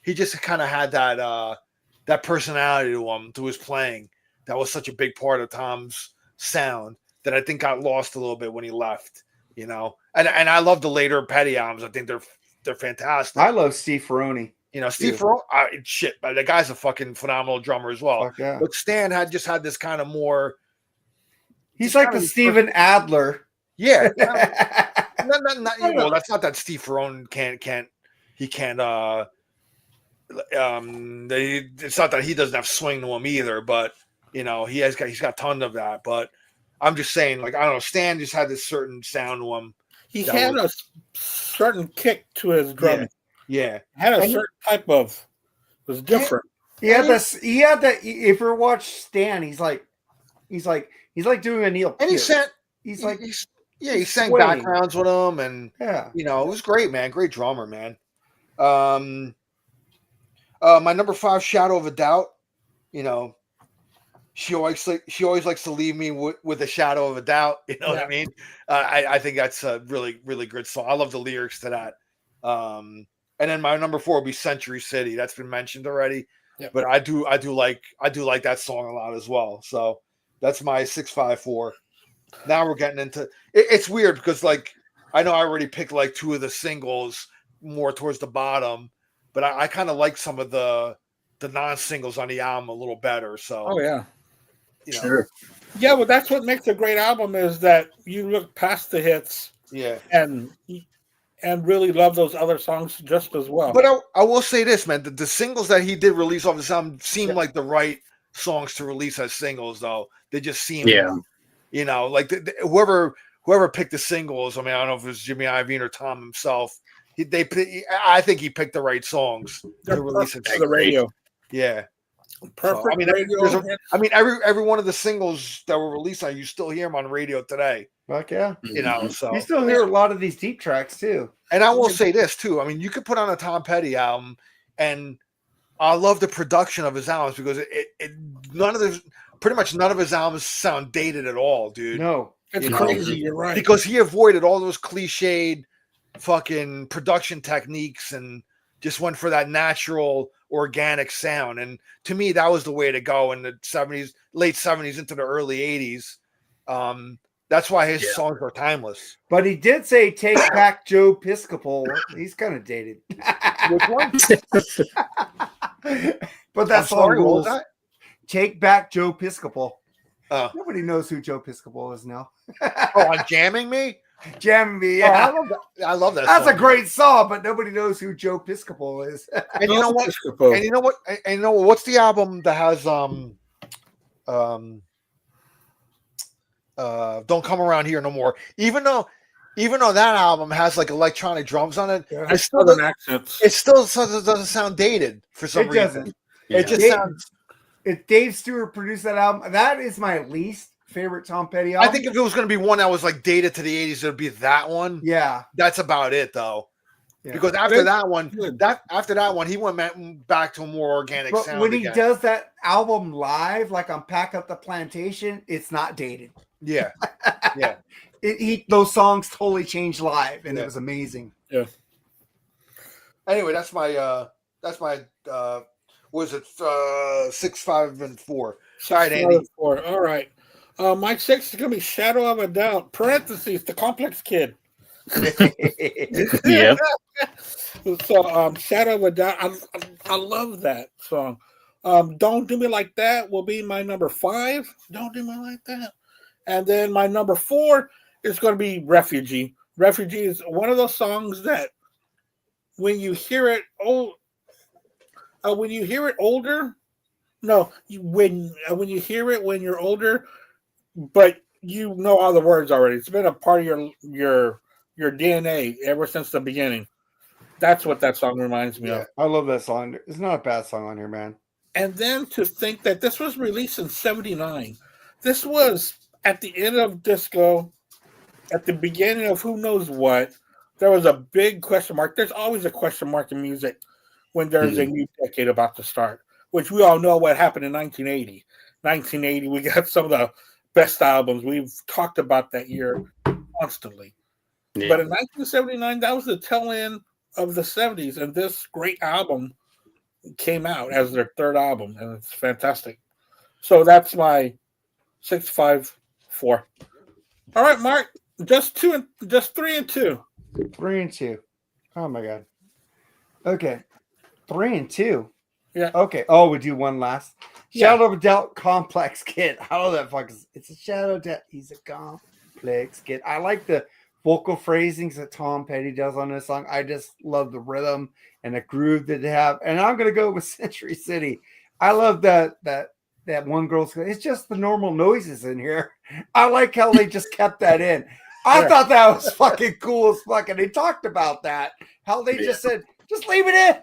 He just kind of had that personality to his playing that was such a big part of Tom's sound that I think got lost a little bit when he left. You know, and I love the later Petty albums. I think they're fantastic. I love Steve Ferroni. You know, Steve Ferroni, but the guy's a fucking phenomenal drummer as well. Yeah. But Stan had this kind of more. He's like the Steven Adler. Yeah. Well, that's not that Steve Ferroni can't. It's not that he doesn't have swing to him either, but you know he's got tons of that. But I'm just saying, like I don't know, Stan just had this certain sound to him. He had a certain kick to his drumming. Yeah, had a certain type of. It was different. He had that. If you watch Stan, he's like doing a Neil and Peart. he sang swaying. backgrounds with him, and you know it was great, man. Great drummer, man. My number 5, Shadow of a Doubt. You know, she always likes to leave me with a shadow of a doubt. You know what I mean? I think that's a really, really good song. I love the lyrics to that. And then my number 4 will be Century City. That's been mentioned already. Yep. But I do like that song a lot as well. So that's my 654. Now we're getting into it's weird because like I know I already picked like 2 of the singles more towards the bottom, but I kind of like some of the non-singles on the album a little better. So you know. Sure. Yeah, well, that's what makes a great album is that you look past the hits. Yeah. And really love those other songs just as well. But I will say this, man. The singles that he did release off this album seem like the right songs to release as singles, though. They just seem, you know, like whoever picked the singles. I mean, I don't know if it was Jimmy Iovine or Tom himself. I think he picked the right songs to release it to the radio. Yeah. Perfect. So, I mean, every one of the singles that were released on, you still hear them on radio today. Fuck yeah. You know, so you still hear a lot of these deep tracks too. And I will say this too. I mean, you could put on a Tom Petty album, and I love the production of his albums because pretty much none of his albums sound dated at all, dude. No, it's crazy. You're right. Because he avoided all those cliched fucking production techniques and just went for that natural, organic sound. And to me, that was the way to go in the 70s, late 70s into the early 80s. That's why his songs are timeless. But he did say take back Joe Piscopo. He's kind of dated. Which one? But that's all rules. Take Back Joe Piscopo. Oh, Nobody knows who Joe Piscopo is now. on Jamming Me? Jamming Me, Oh, yeah. I love that That's song. a great song, but nobody knows who Joe Piscopo is. And you know what? Piscopo. And you know what? And you know what's the album that has Don't Come Around Here No More? Even though that album has like electronic drums on it, Yeah. it still Southern accents. doesn't sound dated for some It reason. doesn't. It just Dave- sounds. If Dave Stewart produced that album, that is my least favorite Tom Petty I album. think if it was going to be one that was like dated to the 80s, it would be that one. Yeah. That's about it though. Yeah. Because after that one, he went back to a more organic But sound when again. he does that album live, like on Pack Up the Plantation, it's not dated. Yeah. Yeah. Those songs totally changed live, and Yeah. it was amazing. Yeah. Anyway, that's my was it 6, 5, and 4? Sorry, Andy. 4. All right. My 6 is gonna be Shadow of a Doubt. Parentheses, the Complex Kid. Yeah. So Shadow of a Doubt. I love that song. Don't Do Me Like That will be my number 5. Don't Do Me Like That. And then my number 4 is going to be Refugee. Refugee is one of those songs that when you hear it when you hear it older, when you hear it when you're older, but you know all the words already. It's been a part of your DNA ever since the beginning. That's what that song reminds me of. I love that song. It's not a bad song on here, man. And then to think that this was released in 79. This was at the end of disco, at the beginning of who knows what. There was a big question mark. There's always a question mark in music when there's a new decade about to start, which we all know what happened in 1980. 1980, we got some of the best albums. We've talked about that year constantly. Yeah. But in 1979, that was the tail end of the 70s, and this great album came out as their third album, and it's fantastic. So that's my 6, 5, 4. All right, Mark, just 3 and 2. 3 and 2. Oh my god. Okay. 3 and 2. Yeah. Okay. Oh, we do one last. Yeah. Shadow of a Doubt Complex Kid. How that fuck is it's a shadow of doubt. He's a complex kid. I like the vocal phrasings that Tom Petty does on this song. I just love the rhythm and the groove that they have. And I'm gonna go with Century City. I love that one girl's. It's just the normal noises in here. I like how they just kept that in. I thought that was fucking cool as fuck. And they talked about that. How they just said, just leave it in.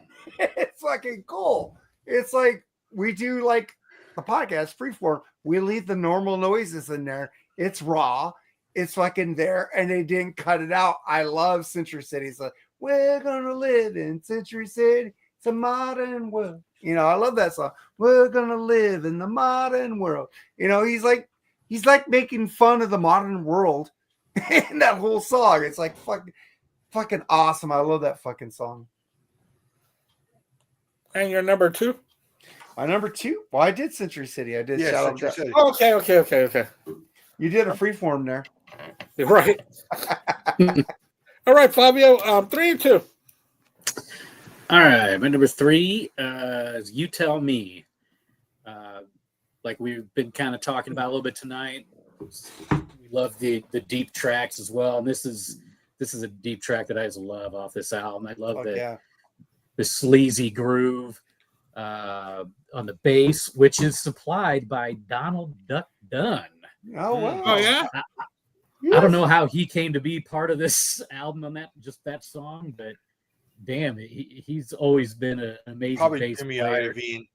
It's fucking cool. It's like we do like the podcast Freeform. We leave the normal noises in there. It's raw. It's fucking there. And they didn't cut it out. I love Century City. It's like, we're gonna live in Century City. It's a modern world. You know, I love that song. We're gonna live in the modern world. You know, he's like making fun of the modern world in that whole song. It's like fucking awesome. I love that fucking song. And your number 2? My number 2. Well, I did Century City. I did Shadow of Century Doubt. City. Okay. You did a freeform there. Right. All right, Fabio, 3 and 2. All right, my number 3 is You Tell Me. Like we've been kind of talking about a little bit tonight. We love the deep tracks as well, and this is a deep track that I just love off this album. I love the sleazy groove on the bass, which is supplied by Donald Duck Dunn. Oh wow! Oh yeah. I don't know how he came to be part of this album on that song, but damn, he's always been an amazing Probably bass Jimmy player. Iovine.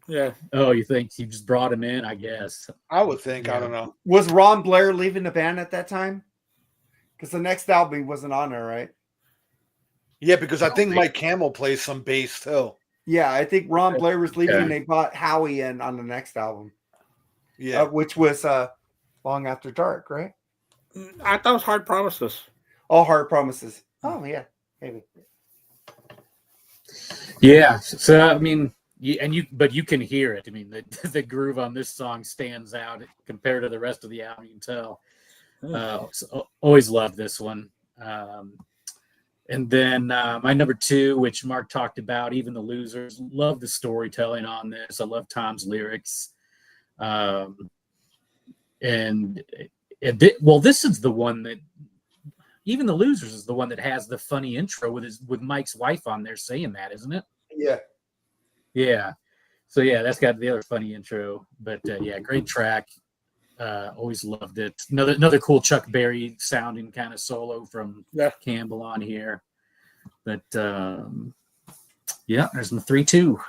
Yeah. Oh, you think he just brought him in? I guess. I would think. Yeah. I don't know. Was Ron Blair leaving the band at that time? Because the next album he wasn't on there, right? Yeah, because I think Mike Campbell plays some bass too. Yeah, I think Ron Blair was leaving, Okay. and they brought Howie in on the next album. Yeah. Which was Long After Dark, right? I thought it was Hard Promises. All Hard Promises. Oh yeah, maybe. Yeah. So I mean, but you can hear it. I mean, the groove on this song stands out compared to the rest of the album. You can tell. So always loved this one. And then my number 2, which Mark talked about, Even the Losers. Love the storytelling on this. I love Tom's lyrics. And this is the one that even the Losers is the one that has the funny intro with Mike's wife on there saying that, isn't it? Yeah. Yeah. So yeah, that's got the other funny intro. But yeah, great track. Always loved it. Another cool Chuck Berry sounding kind of solo from Campbell on here. But yeah, there's my 3-2.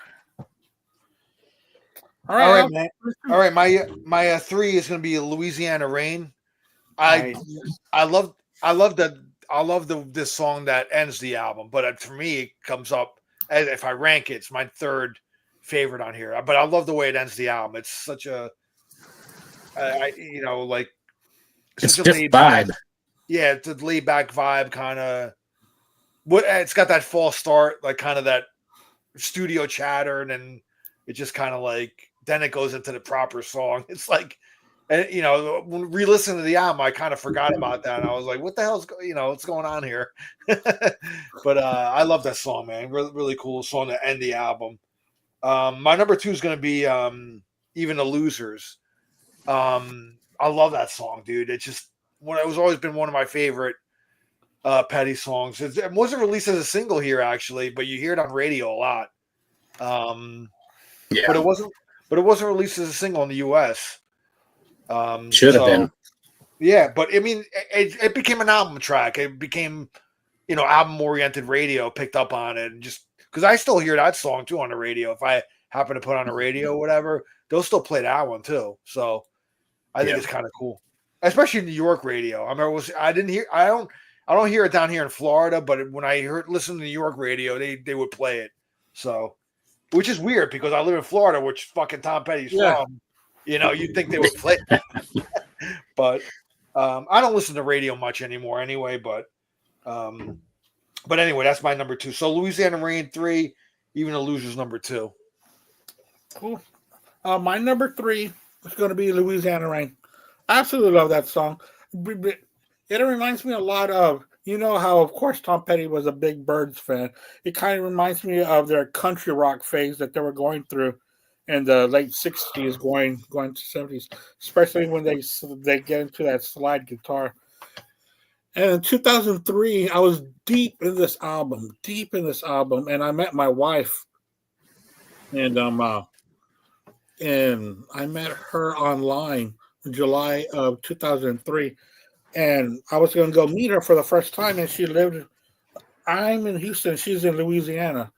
All right, man. All right, my 3 is going to be Louisiana Rain. I love this song that ends the album, but for me, it comes up if I rank it, it's my 3rd favorite on here. But I love the way it ends the album. It's such a, it's just vibe. Yeah, it's a laid back vibe, kind of. It's got that false start, like kind of that studio chatter, and then it just kind of like then it goes into the proper song. It's like. And when re-listening to the album, I kind of forgot about that. And I was like, "What the hell's what's going on here?" But I love that song, man. Really, really cool song to end the album. My number 2 is going to be Even the Losers. I love that song, dude. It's just it was always been one of my favorite Petty songs. It wasn't released as a single here, actually, but you hear it on radio a lot. Yeah, but it wasn't released as a single in the U.S. Should have been. Yeah, but I mean, it became an album track. It became, album-oriented radio picked up on it, and just because I still hear that song too on the radio. If I happen to put on a radio or whatever, they'll still play that one too. So I think it's kind of cool, especially New York radio. I remember I don't hear it down here in Florida, but when I listen to New York radio, they would play it. So, which is weird because I live in Florida, which fucking Tom Petty's from. You'd think they would play that. But I don't listen to radio much anymore anyway. But anyway, that's my number 2. So Louisiana Rain 3, Even the Losers number 2. Cool. My number 3 is going to be Louisiana Rain. I absolutely love that song. It reminds me a lot of, how, of course, Tom Petty was a big Byrds fan. It kind of reminds me of their country rock phase that they were going through in the late 60s, going to 70s, especially when they get into that slide guitar. And in 2003, I was deep in this album, and I met my wife, and I met her online in July of 2003, and I was going to go meet her for the first time, and I'm in Houston, she's in Louisiana,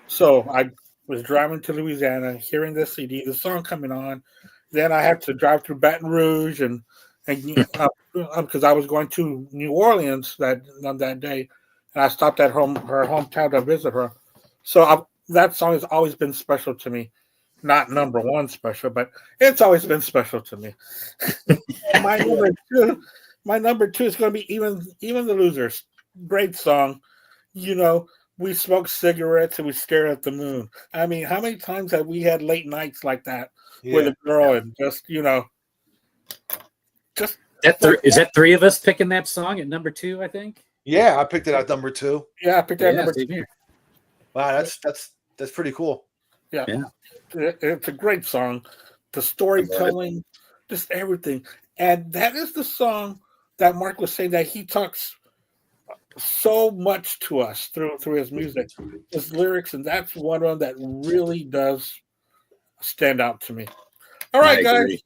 so I was driving to Louisiana, hearing the CD, the song coming on. Then I had to drive through Baton Rouge and because I was going to New Orleans that day, and I stopped at her hometown to visit her. So that song has always been special to me. Not number 1 special, but it's always been special to me. my number two is going to be Even the Losers. Great song. We smoked cigarettes and we stared at the moon. I mean, how many times have we had late nights like that with a girl and just. Is that 3 of us picking that song at number 2, I think? Yeah, I picked it at number 2. Yeah, I picked it at number 2. Here. Wow, that's pretty cool. Yeah. It's a great song. The storytelling, just everything. And that is the song that Mark was saying that he talks so much to us through his music, his lyrics, and that's one of them that really does stand out to me. All right, guys.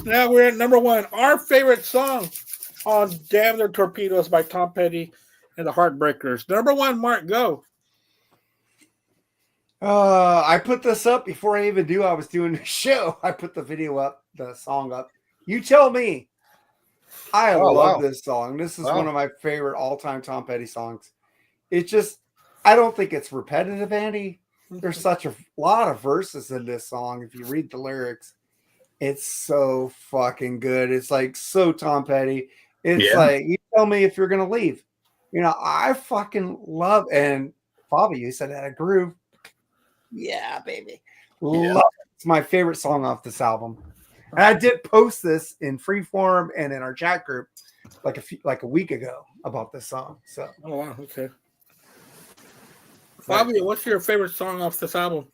Now we're at number 1. Our favorite song on Damn Their Torpedoes by Tom Petty and the Heartbreakers. Number 1, Mark, go. I put this up before I even knew I was doing the show. I put the video up, the song up. You tell me. I love this song. This is one of my favorite all-time Tom Petty songs. It's just, I don't think it's repetitive, Andy. There's such a lot of verses in this song. If you read the lyrics, it's so fucking good. It's like so Tom Petty. It's like, you tell me if you're going to leave. I fucking love, and Bobby, you said that a groove. Yeah, baby. Love it. It's my favorite song off this album. And I did post this in Freeform and in our chat group like a week ago about this song. So, oh wow, okay. Fabio, what's your favorite song off this album?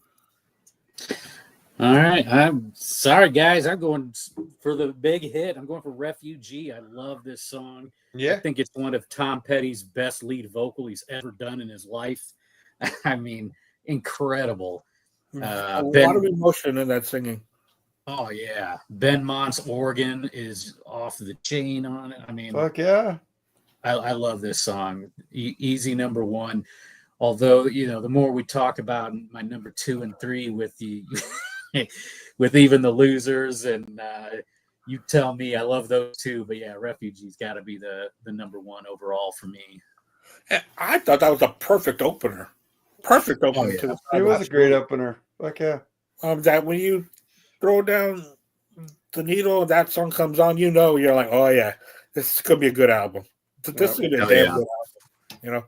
All right. I'm sorry, guys. I'm going for the big hit. I'm going for Refugee. I love this song. I think it's one of Tom Petty's best lead vocal he's ever done in his life. I mean, incredible. A lot of emotion in that singing. Oh, yeah. Ben Mont's organ is off the chain on it. I mean, Fuck yeah. I love this song. Easy number one. Although, you know, the more we talk about my number 2 and 3 with the with Even the Losers, and you tell me, I love those two. But yeah, Refugee's got to be the number one overall for me. I thought that was a perfect opener. Perfect opener. Oh, yeah. It was a great opener. Fuck yeah. That when you throw down the needle and that song comes on, you know, you're like, oh yeah, this is gonna be a good album. This is gonna be a damn good album, you know.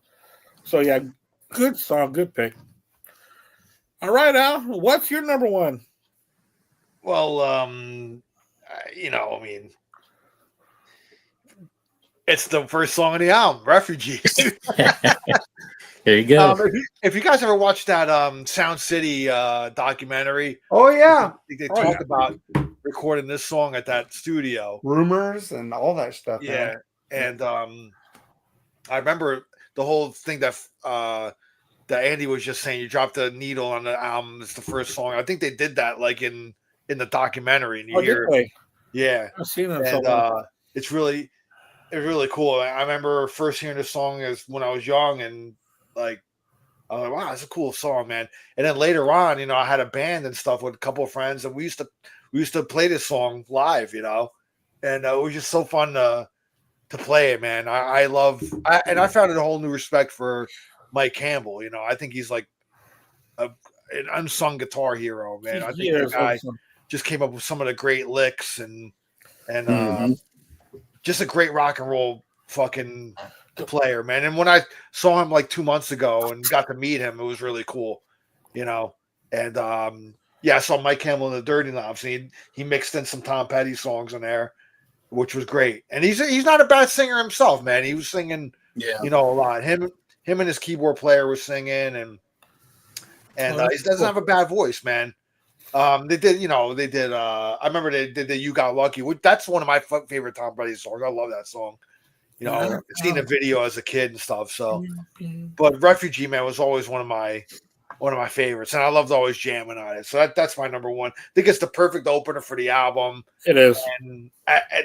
So yeah, good song, good pick. All right, Al, what's your number one? Well, you know, I mean, it's the first song on the album, Refugee. There you go. If you guys ever watched that Sound City documentary, Oh yeah. they talk about recording this song at that studio. Rumors and all that stuff. Yeah. Man. And I remember the whole thing that Andy was just saying, you dropped the needle on the album. It's the first song. I think they did that like in the documentary. And you hear, yeah, I've seen it. And it's really cool. I remember first hearing this song as when I was young, and like, I was like, wow, it's a cool song, man. And then later on, you know, I had a band and stuff with a couple of friends, and we used to play this song live, you know, and it was just so fun to play it, man. I found a whole new respect for Mike Campbell. You know, I think he's like an unsung guitar hero, man. I think that guy just came up with some of the great licks and just a great rock and roll fucking player, man. And when I saw him like 2 months ago and got to meet him, it was really cool, you know. And I saw Mike Campbell in the Dirty Knobs, and he mixed in some Tom Petty songs in there, which was great. And he's not a bad singer himself, man. He was singing, you know, a lot. Him and his keyboard player was singing, and he doesn't have a bad voice, man. They did. I remember they did the "You Got Lucky." That's one of my favorite Tom Petty songs. I love that song. You know, I've seen the video as a kid and stuff. So, but "Refugee," man, was always one of my favorites, and I loved always jamming on it. So that's my number one. I think it's the perfect opener for the album. It is, and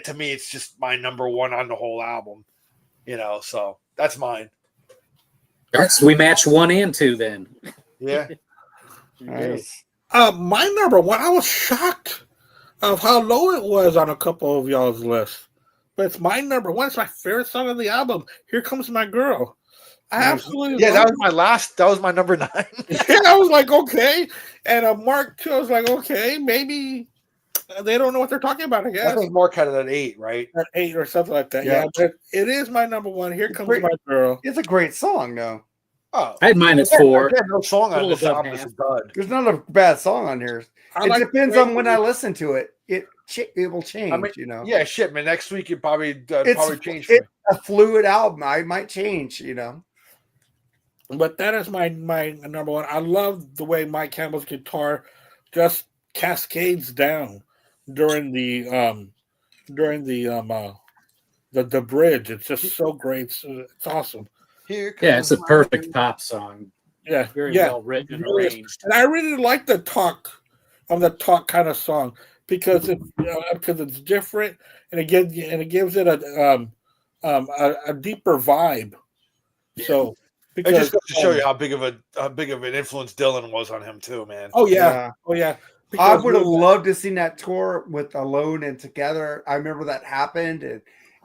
to me, it's just my number one on the whole album. You know, so that's mine. All right, so we match 1 and 2 then. Yeah. Nice. My number one, I was shocked of how low it was on a couple of y'all's lists. But it's my number one. It's my favorite song of the album. Here Comes My Girl. I absolutely that was my number 9. Yeah, I was like, okay. And Mark too, I was like, okay, maybe they don't know what they're talking about, I guess. I think Mark had it at 8, right? At 8 or something like that. Yeah, but it is my number one. Here Comes My Girl. It's a great song, though. Oh, I had mine at 4. No song on this album is a dud. There's not a bad song on here. It depends on when I listen to it. It will change, I mean, you know. Yeah, shit, man. Next week it probably change. It's a fluid album. I might change, you know. But that is my number one. I love the way Mike Campbell's guitar just cascades down during the bridge. It's just so great. It's awesome. It's a perfect pop song. Yeah, very well written and arranged. And I really like the talk kind of song because it's different and it gives it a deeper vibe. So it just goes to show you how big of an influence Dylan was on him too, man. Oh yeah. I would have loved to seen that tour with Alone and Together. I remember that happened,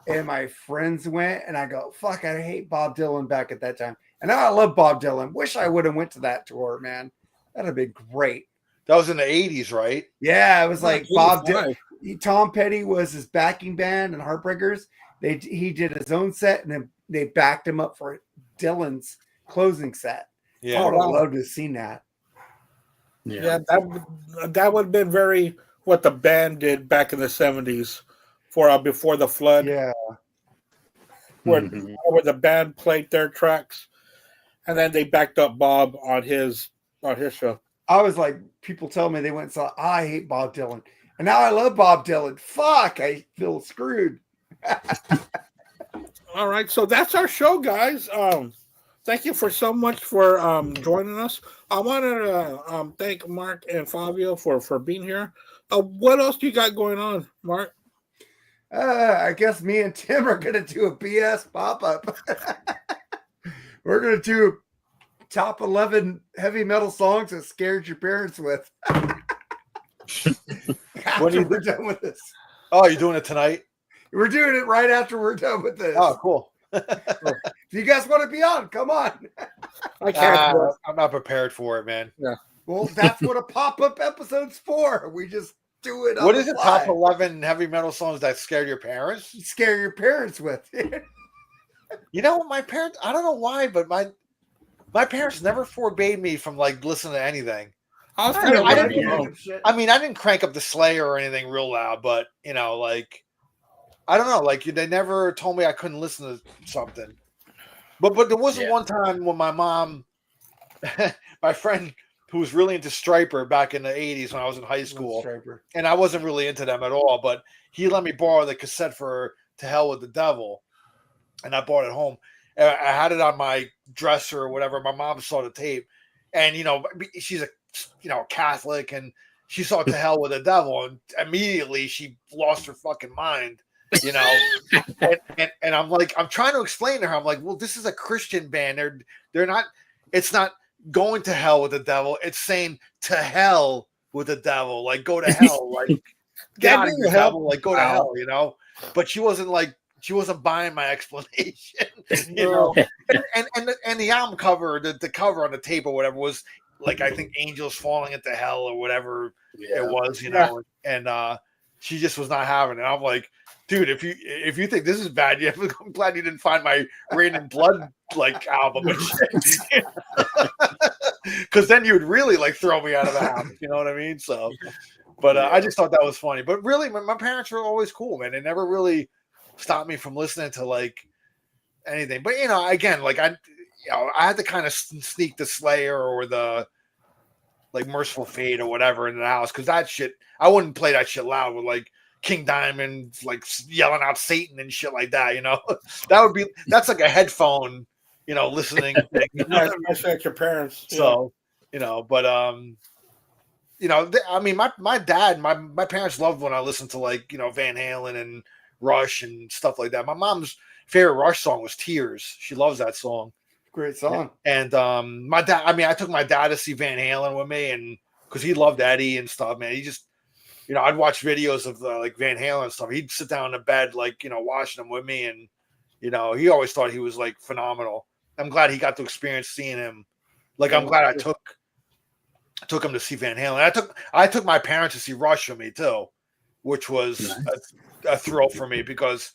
and my friends went, and I go, fuck, I hate Bob Dylan back at that time. And now I love Bob Dylan. Wish I would have went to that tour, man. That'd have been great. That was in the 80s, right? Yeah, it was like Bob Dylan. Tom Petty was his backing band and Heartbreakers. He did his own set, and then they backed him up for Dylan's closing set. Yeah, I would have loved to have seen that. Yeah, that would have been very what the band did back in the 70s for before the flood. Yeah, where the band played their tracks, and then they backed up Bob on his show. I was like, people tell me they went and saw, I hate Bob Dylan. And now I love Bob Dylan. Fuck, I feel screwed. All right, so that's our show, guys. Thank you for so much for joining us. I wanted to thank Mark and Fabio for being here. What else do you got going on, Mark? I guess me and Tim are going to do a BS pop-up. We're going to do top 11 heavy metal songs that scared your parents with. After we're done with this. Oh, you're doing it tonight? We're doing it right after we're done with this. Oh, cool. If you guys want to be on, come on. I can't. I'm not prepared for it, man. Yeah. Well, that's what a pop-up episode's for. We just do it. What is it? Top 11 heavy metal songs that scared your parents? Scare your parents with. You know, my parents, I don't know why, but my parents never forbade me from like listening to anything. I didn't crank up the Slayer or anything real loud, but you know, like I don't know, like they never told me I couldn't listen to something. But there wasn't one time when my mom, my friend who was really into Stryper back in the 80s when I was in high school, and I wasn't really into them at all, but he let me borrow the cassette for To Hell with the Devil, and I bought it home. I had it on my dresser or whatever. My mom saw the tape, and you know, she's a Catholic, and she saw To Hell with the Devil, and immediately she lost her fucking mind, you know. and I'm like, I'm trying to explain to her, I'm like, well, this is a Christian band. They're not. It's not going to hell with the devil. It's saying to hell with the devil, like go to hell, like get out of the devil, like go to hell, you know. But she wasn't buying my explanation, you know. And the album cover, the cover on the tape or whatever was like, I think Angels Falling into Hell or whatever it was, you know. And she just was not having it. I'm like, dude, if you think this is bad, I'm glad you didn't find my Rain and Blood like album and shit. Because then you would really like throw me out of the house, you know what I mean? So, but I just thought that was funny. But really, my parents were always cool, man. They never really stopped me from listening to like anything. But you know, again, like I had to kind of sneak the Slayer or the like Merciful Fate or whatever in the house, because that shit, I wouldn't play that shit loud with like King Diamond like yelling out Satan and shit like that, you know. That's like a headphone, you know, listening thing. Especially at your parents. So, you know, but you know, I mean, my dad, my parents loved when I listened to like, you know, Van Halen and Rush and stuff like that. My mom's favorite Rush song was Tears. She loves that song. Great song. And my dad, I mean, I took my dad to see Van Halen with me, and because he loved Eddie and stuff, man. He just, you know, I'd watch videos of like Van Halen and stuff. He'd sit down in the bed, like, you know, watching them with me, and you know, he always thought he was like phenomenal. I'm glad he got to experience seeing him. Like, I'm glad I took him to see Van Halen. I took my parents to see Rush with me too, which was a thrill for me because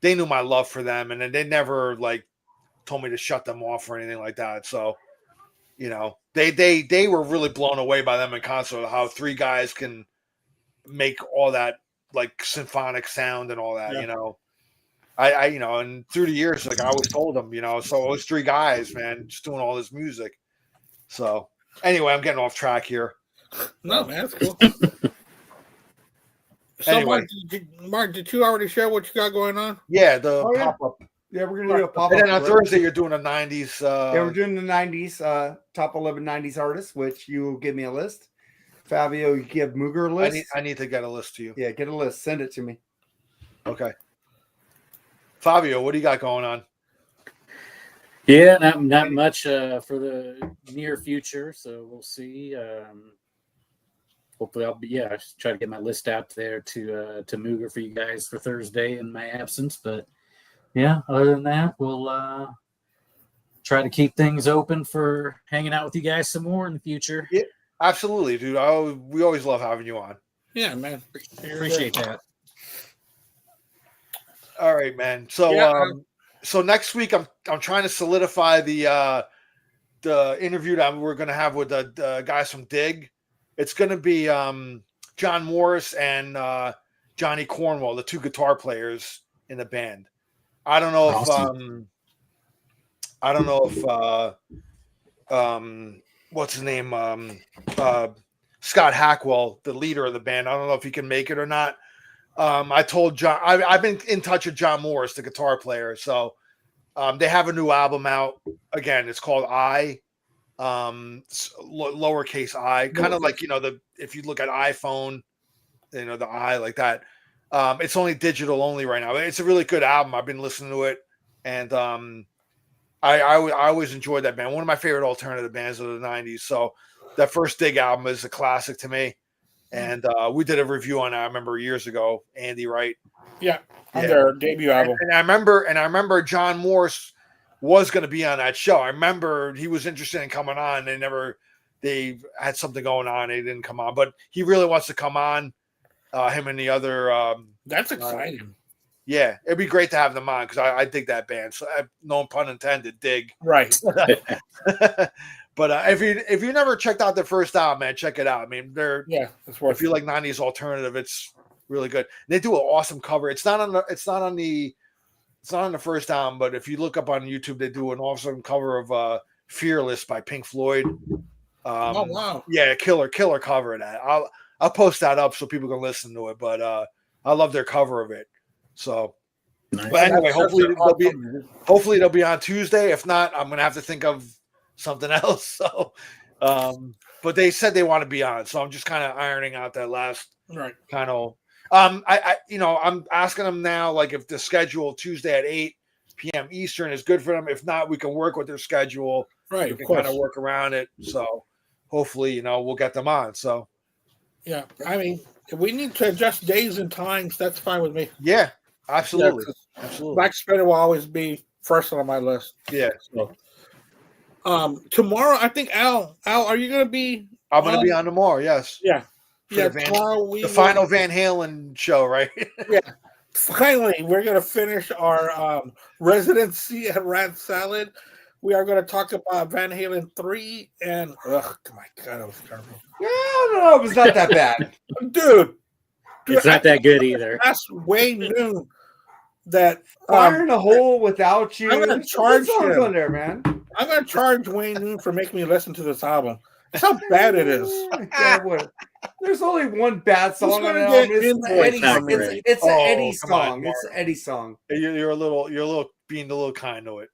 they knew my love for them, and then they never like told me to shut them off or anything like that. So, you know, they were really blown away by them in concert, how three guys can make all that like symphonic sound and all that, you know. I you know, and through the years, like I always told them, you know, so it was three guys, man, just doing all this music. So anyway, I'm getting off track here. No, man, that's cool. So Anyway, Mark, did you already share what you got going on? Yeah, the pop-up. Yeah, we're gonna do a pop-up. And then on Thursday, you're doing a 90s. Yeah, we're doing the 90s, top 11 90s artists, which you will give me a list. Fabio, you give Mooger a list. I need to get a list to you. Yeah, get a list. Send it to me. Okay. Fabio, what do you got going on? Yeah, not much for the near future, so we'll see. Hopefully, I'll try to get my list out there to Mooger for you guys for Thursday in my absence. But yeah, other than that, we'll try to keep things open for hanging out with you guys some more in the future. Yeah, absolutely, dude. We always love having you on. Yeah, man. Appreciate that. All right, man. So so next week I'm trying to solidify the interview that we're going to have with the guys from Dig. It's going to be John Morris and Johnny Cornwell, the two guitar players in the band. I don't know if what's his name? Scott Hackwell, the leader of the band. I don't know if he can make it or not. I told John, I've been in touch with John Morris, the guitar player. So they have a new album out. Again, it's called I, lowercase I, kind of like, if you look at iPhone, the I like that. It's only digital only right now. It's a really good album. I've been listening to it. And I always enjoyed that band. One of my favorite alternative bands of the 90s. So that first Dig album is a classic to me. And we did a review on it, I remember years ago, Andy Wright. Yeah, on their debut album. And I remember John Morse was going to be on that show. I remember he was interested in coming on. They had something going on. They didn't come on, but he really wants to come on. Him and the other. That's exciting. Yeah, it'd be great to have them on because I dig that band. So, no pun intended, dig. Right. But if you never checked out their first album, man, check it out. I mean, it's worth. If you like 90s alternative, it's really good. They do an awesome cover. It's not on the first album, but if you look up on YouTube, they do an awesome cover of "Fearless" by Pink Floyd. Oh wow! Yeah, killer cover of that. I'll post that up so people can listen to it. But I love their cover of it. So, nice. But anyway, hopefully they'll be on Tuesday. If not, I'm gonna have to think of something else. So, but they said they want to be on, so I'm just kind of ironing out that last kind of. I'm asking them now, like if the schedule Tuesday at 8 p.m. Eastern is good for them. If not, we can work with their schedule. Right, we can kind of work around it. So, hopefully, we'll get them on. So, yeah, I mean, if we need to adjust days and times, that's fine with me. Yeah, absolutely. Yeah, absolutely. Black Spider will always be first on my list. Yeah. So. Tomorrow, I think Al, are you going to be? I'm going to be on tomorrow. Yes. Yeah. Yeah. Tomorrow the final Van Halen show, right? Yeah. Finally, we're going to finish our residency at Rat Salad. We are going to talk about Van Halen 3 and my God, that was terrible. No, it was not that bad, dude. It's not that good either. That's Wayne knew that Fire in a Hole Without You. I'm going to charge him on there, man. I'm going to charge Wayne Noon for making me listen to this album. That's how bad it is. There's only one bad song on it. It's an Eddie song. It's an Eddie song. You're a little being a little kind to it.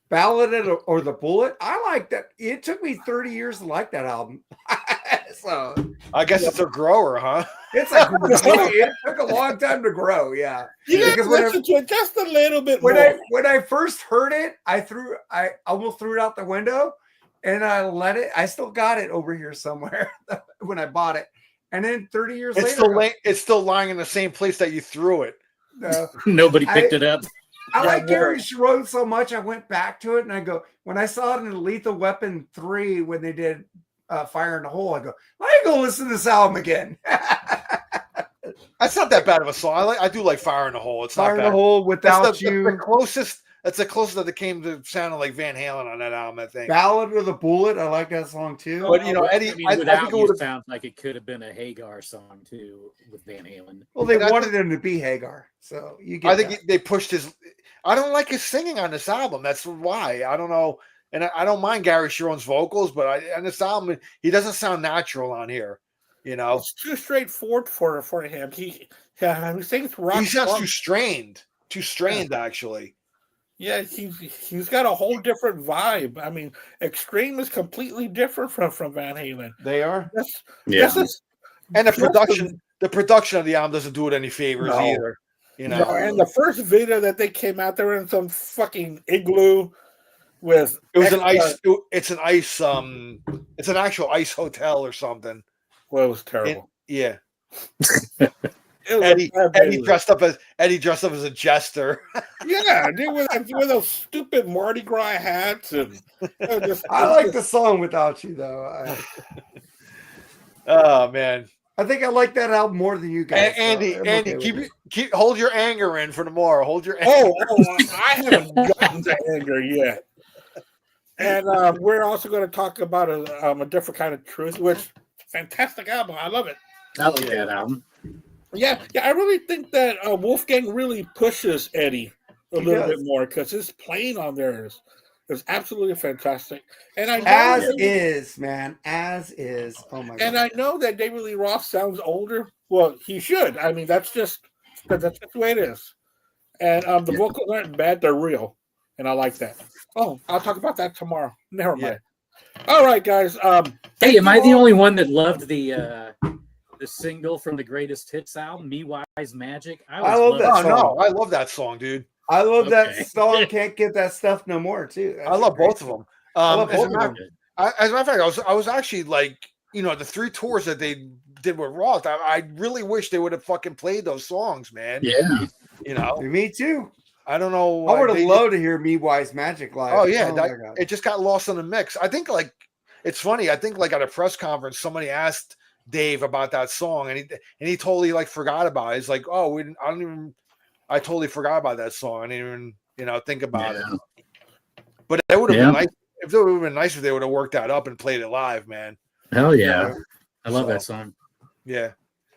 Ballad or The Bullet. I like that. It took me 30 years to like that album. So I guess it's a grower, huh? It took a long time to grow. Yeah, you got to listen to it just a little bit when more. When I first heard it, I almost threw it out the window, and I let it. I still got it over here somewhere when I bought it, and then 30 years later, it's still lying in the same place that you threw it. Nobody picked it up. I like Gary Sharon so much. I went back to it, and I go, when I saw it in Lethal Weapon 3 when they did Fire in the Hole, I go, let me go listen to this album again. That's not that bad of a song. I do like Fire in the Hole. It's Fire not bad. in the Hole Without You. That's the closest that it came to sounding like Van Halen on that album, I think. Ballad with a Bullet. I like that song too. But Eddie, I think it would sound like it could have been a Hagar song too with Van Halen. Well, they wanted him to be Hagar, so you get. I think they pushed his. I don't like his singing on this album. That's why I don't know. And I don't mind Gary Sharon's vocals, but on this album, he doesn't sound natural on here. It's too straightforward for him. He sings rock. He sounds too strained. Actually. Yeah, he's got a whole different vibe. I mean, Extreme is completely different from Van Halen. They are. And the production of the album doesn't do it any favors either. And the first video that they came out, they were in some fucking igloo with. It was an ice. It's an ice. It's an actual ice hotel or something. Well, it was terrible. Yeah. Eddie dressed up as a jester. Yeah, with those stupid Mardi Gras hats and. I like the song Without You though. Oh man. I think I like that album more than you guys. Andy, keep hold your anger in for tomorrow. Hold your anger. I haven't gotten to anger yet. And we're also going to talk about a different kind of truth, which fantastic album. I love it. I like that album. Yeah. I really think that Wolfgang really pushes Eddie a little bit more because his playing on there It was absolutely fantastic. And I know As is, man. As is. Oh my and god. I know that David Lee Roth sounds older. Well, he should. I mean, that's just the way it is. And the vocals aren't bad; they're real, and I like that. Oh, I'll talk about that tomorrow. Never mind. All right, guys. Hey, am I the only one that loved the single from the Greatest Hits album, Me Wise Magic? I love that song. No, I love that song, dude. I love that song. Can't get that stuff no more, too. I love both of them. I love both of them. As a matter of fact, I was actually like, you know, the 3 tours that they did with Roth. I really wish they would have fucking played those songs, man. Yeah, you know, me too. I don't know. I would have loved to hear Me Wise Magic live. Oh yeah, it just got lost in the mix. I think like it's funny. I think like at a press conference, somebody asked Dave about that song, and he totally like forgot about it. He's like, oh, I totally forgot about that song. I didn't even think about it. But it would have been nice. It would have been nice if they would have worked that up and played it live, man. Hell yeah, I love that song. Yeah.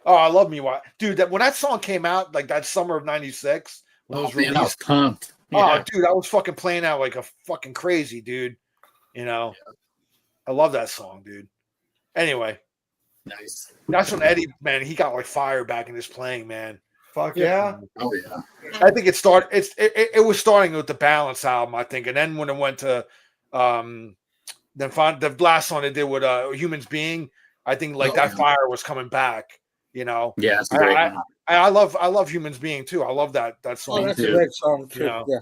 Oh, I love Me Wise, dude. When that song came out, like that summer of '96, when it was released, I was pumped. Oh, dude, I was fucking playing out like a fucking crazy, dude. You know, I love that song, dude. Anyway, nice. That's when Eddie, man, he got like fire back in his playing, man. Fuck yeah. Oh yeah. I think it was starting with the Balance album, I think, and then when it went to the last song they did with Humans Being, I think like that fire was coming back. You know. Yeah, it's great. I love Humans Being too. I love that song. Oh, that's a great song too. You know? Yeah.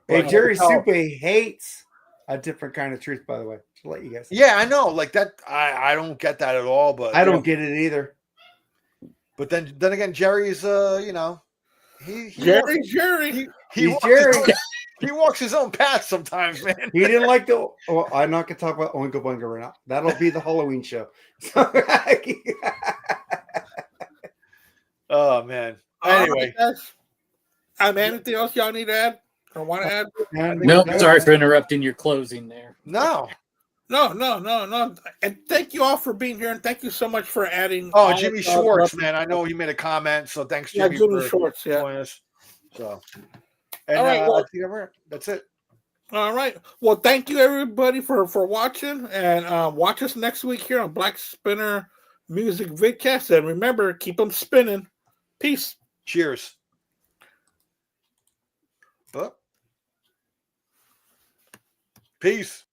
Hey, Jerry Supe hates A Different Kind of Truth, by the way. To let you guys know. Yeah, I know. Like that, I don't get that at all. But I don't get it either. But then again, Jerry's you know, he's Jerry. He walks his own path sometimes, man. He didn't like the. Oh, I'm not gonna talk about Oingo Boingo right now. That'll be the Halloween show. Oh man. Anyway, anything else y'all need to add or want to add? Nope. Sorry for interrupting your closing there. No. And thank you all for being here, and thank you so much for adding. Oh, Jimmy Schwartz, man. I know he made a comment, so thanks, Jimmy. Yeah, Jimmy Schwartz. Yeah. So. And all right, that's it. All right. Well, thank you everybody for watching, and watch us next week here on Black Spinner Music Vidcast. And remember, keep them spinning. Peace. Cheers. Peace.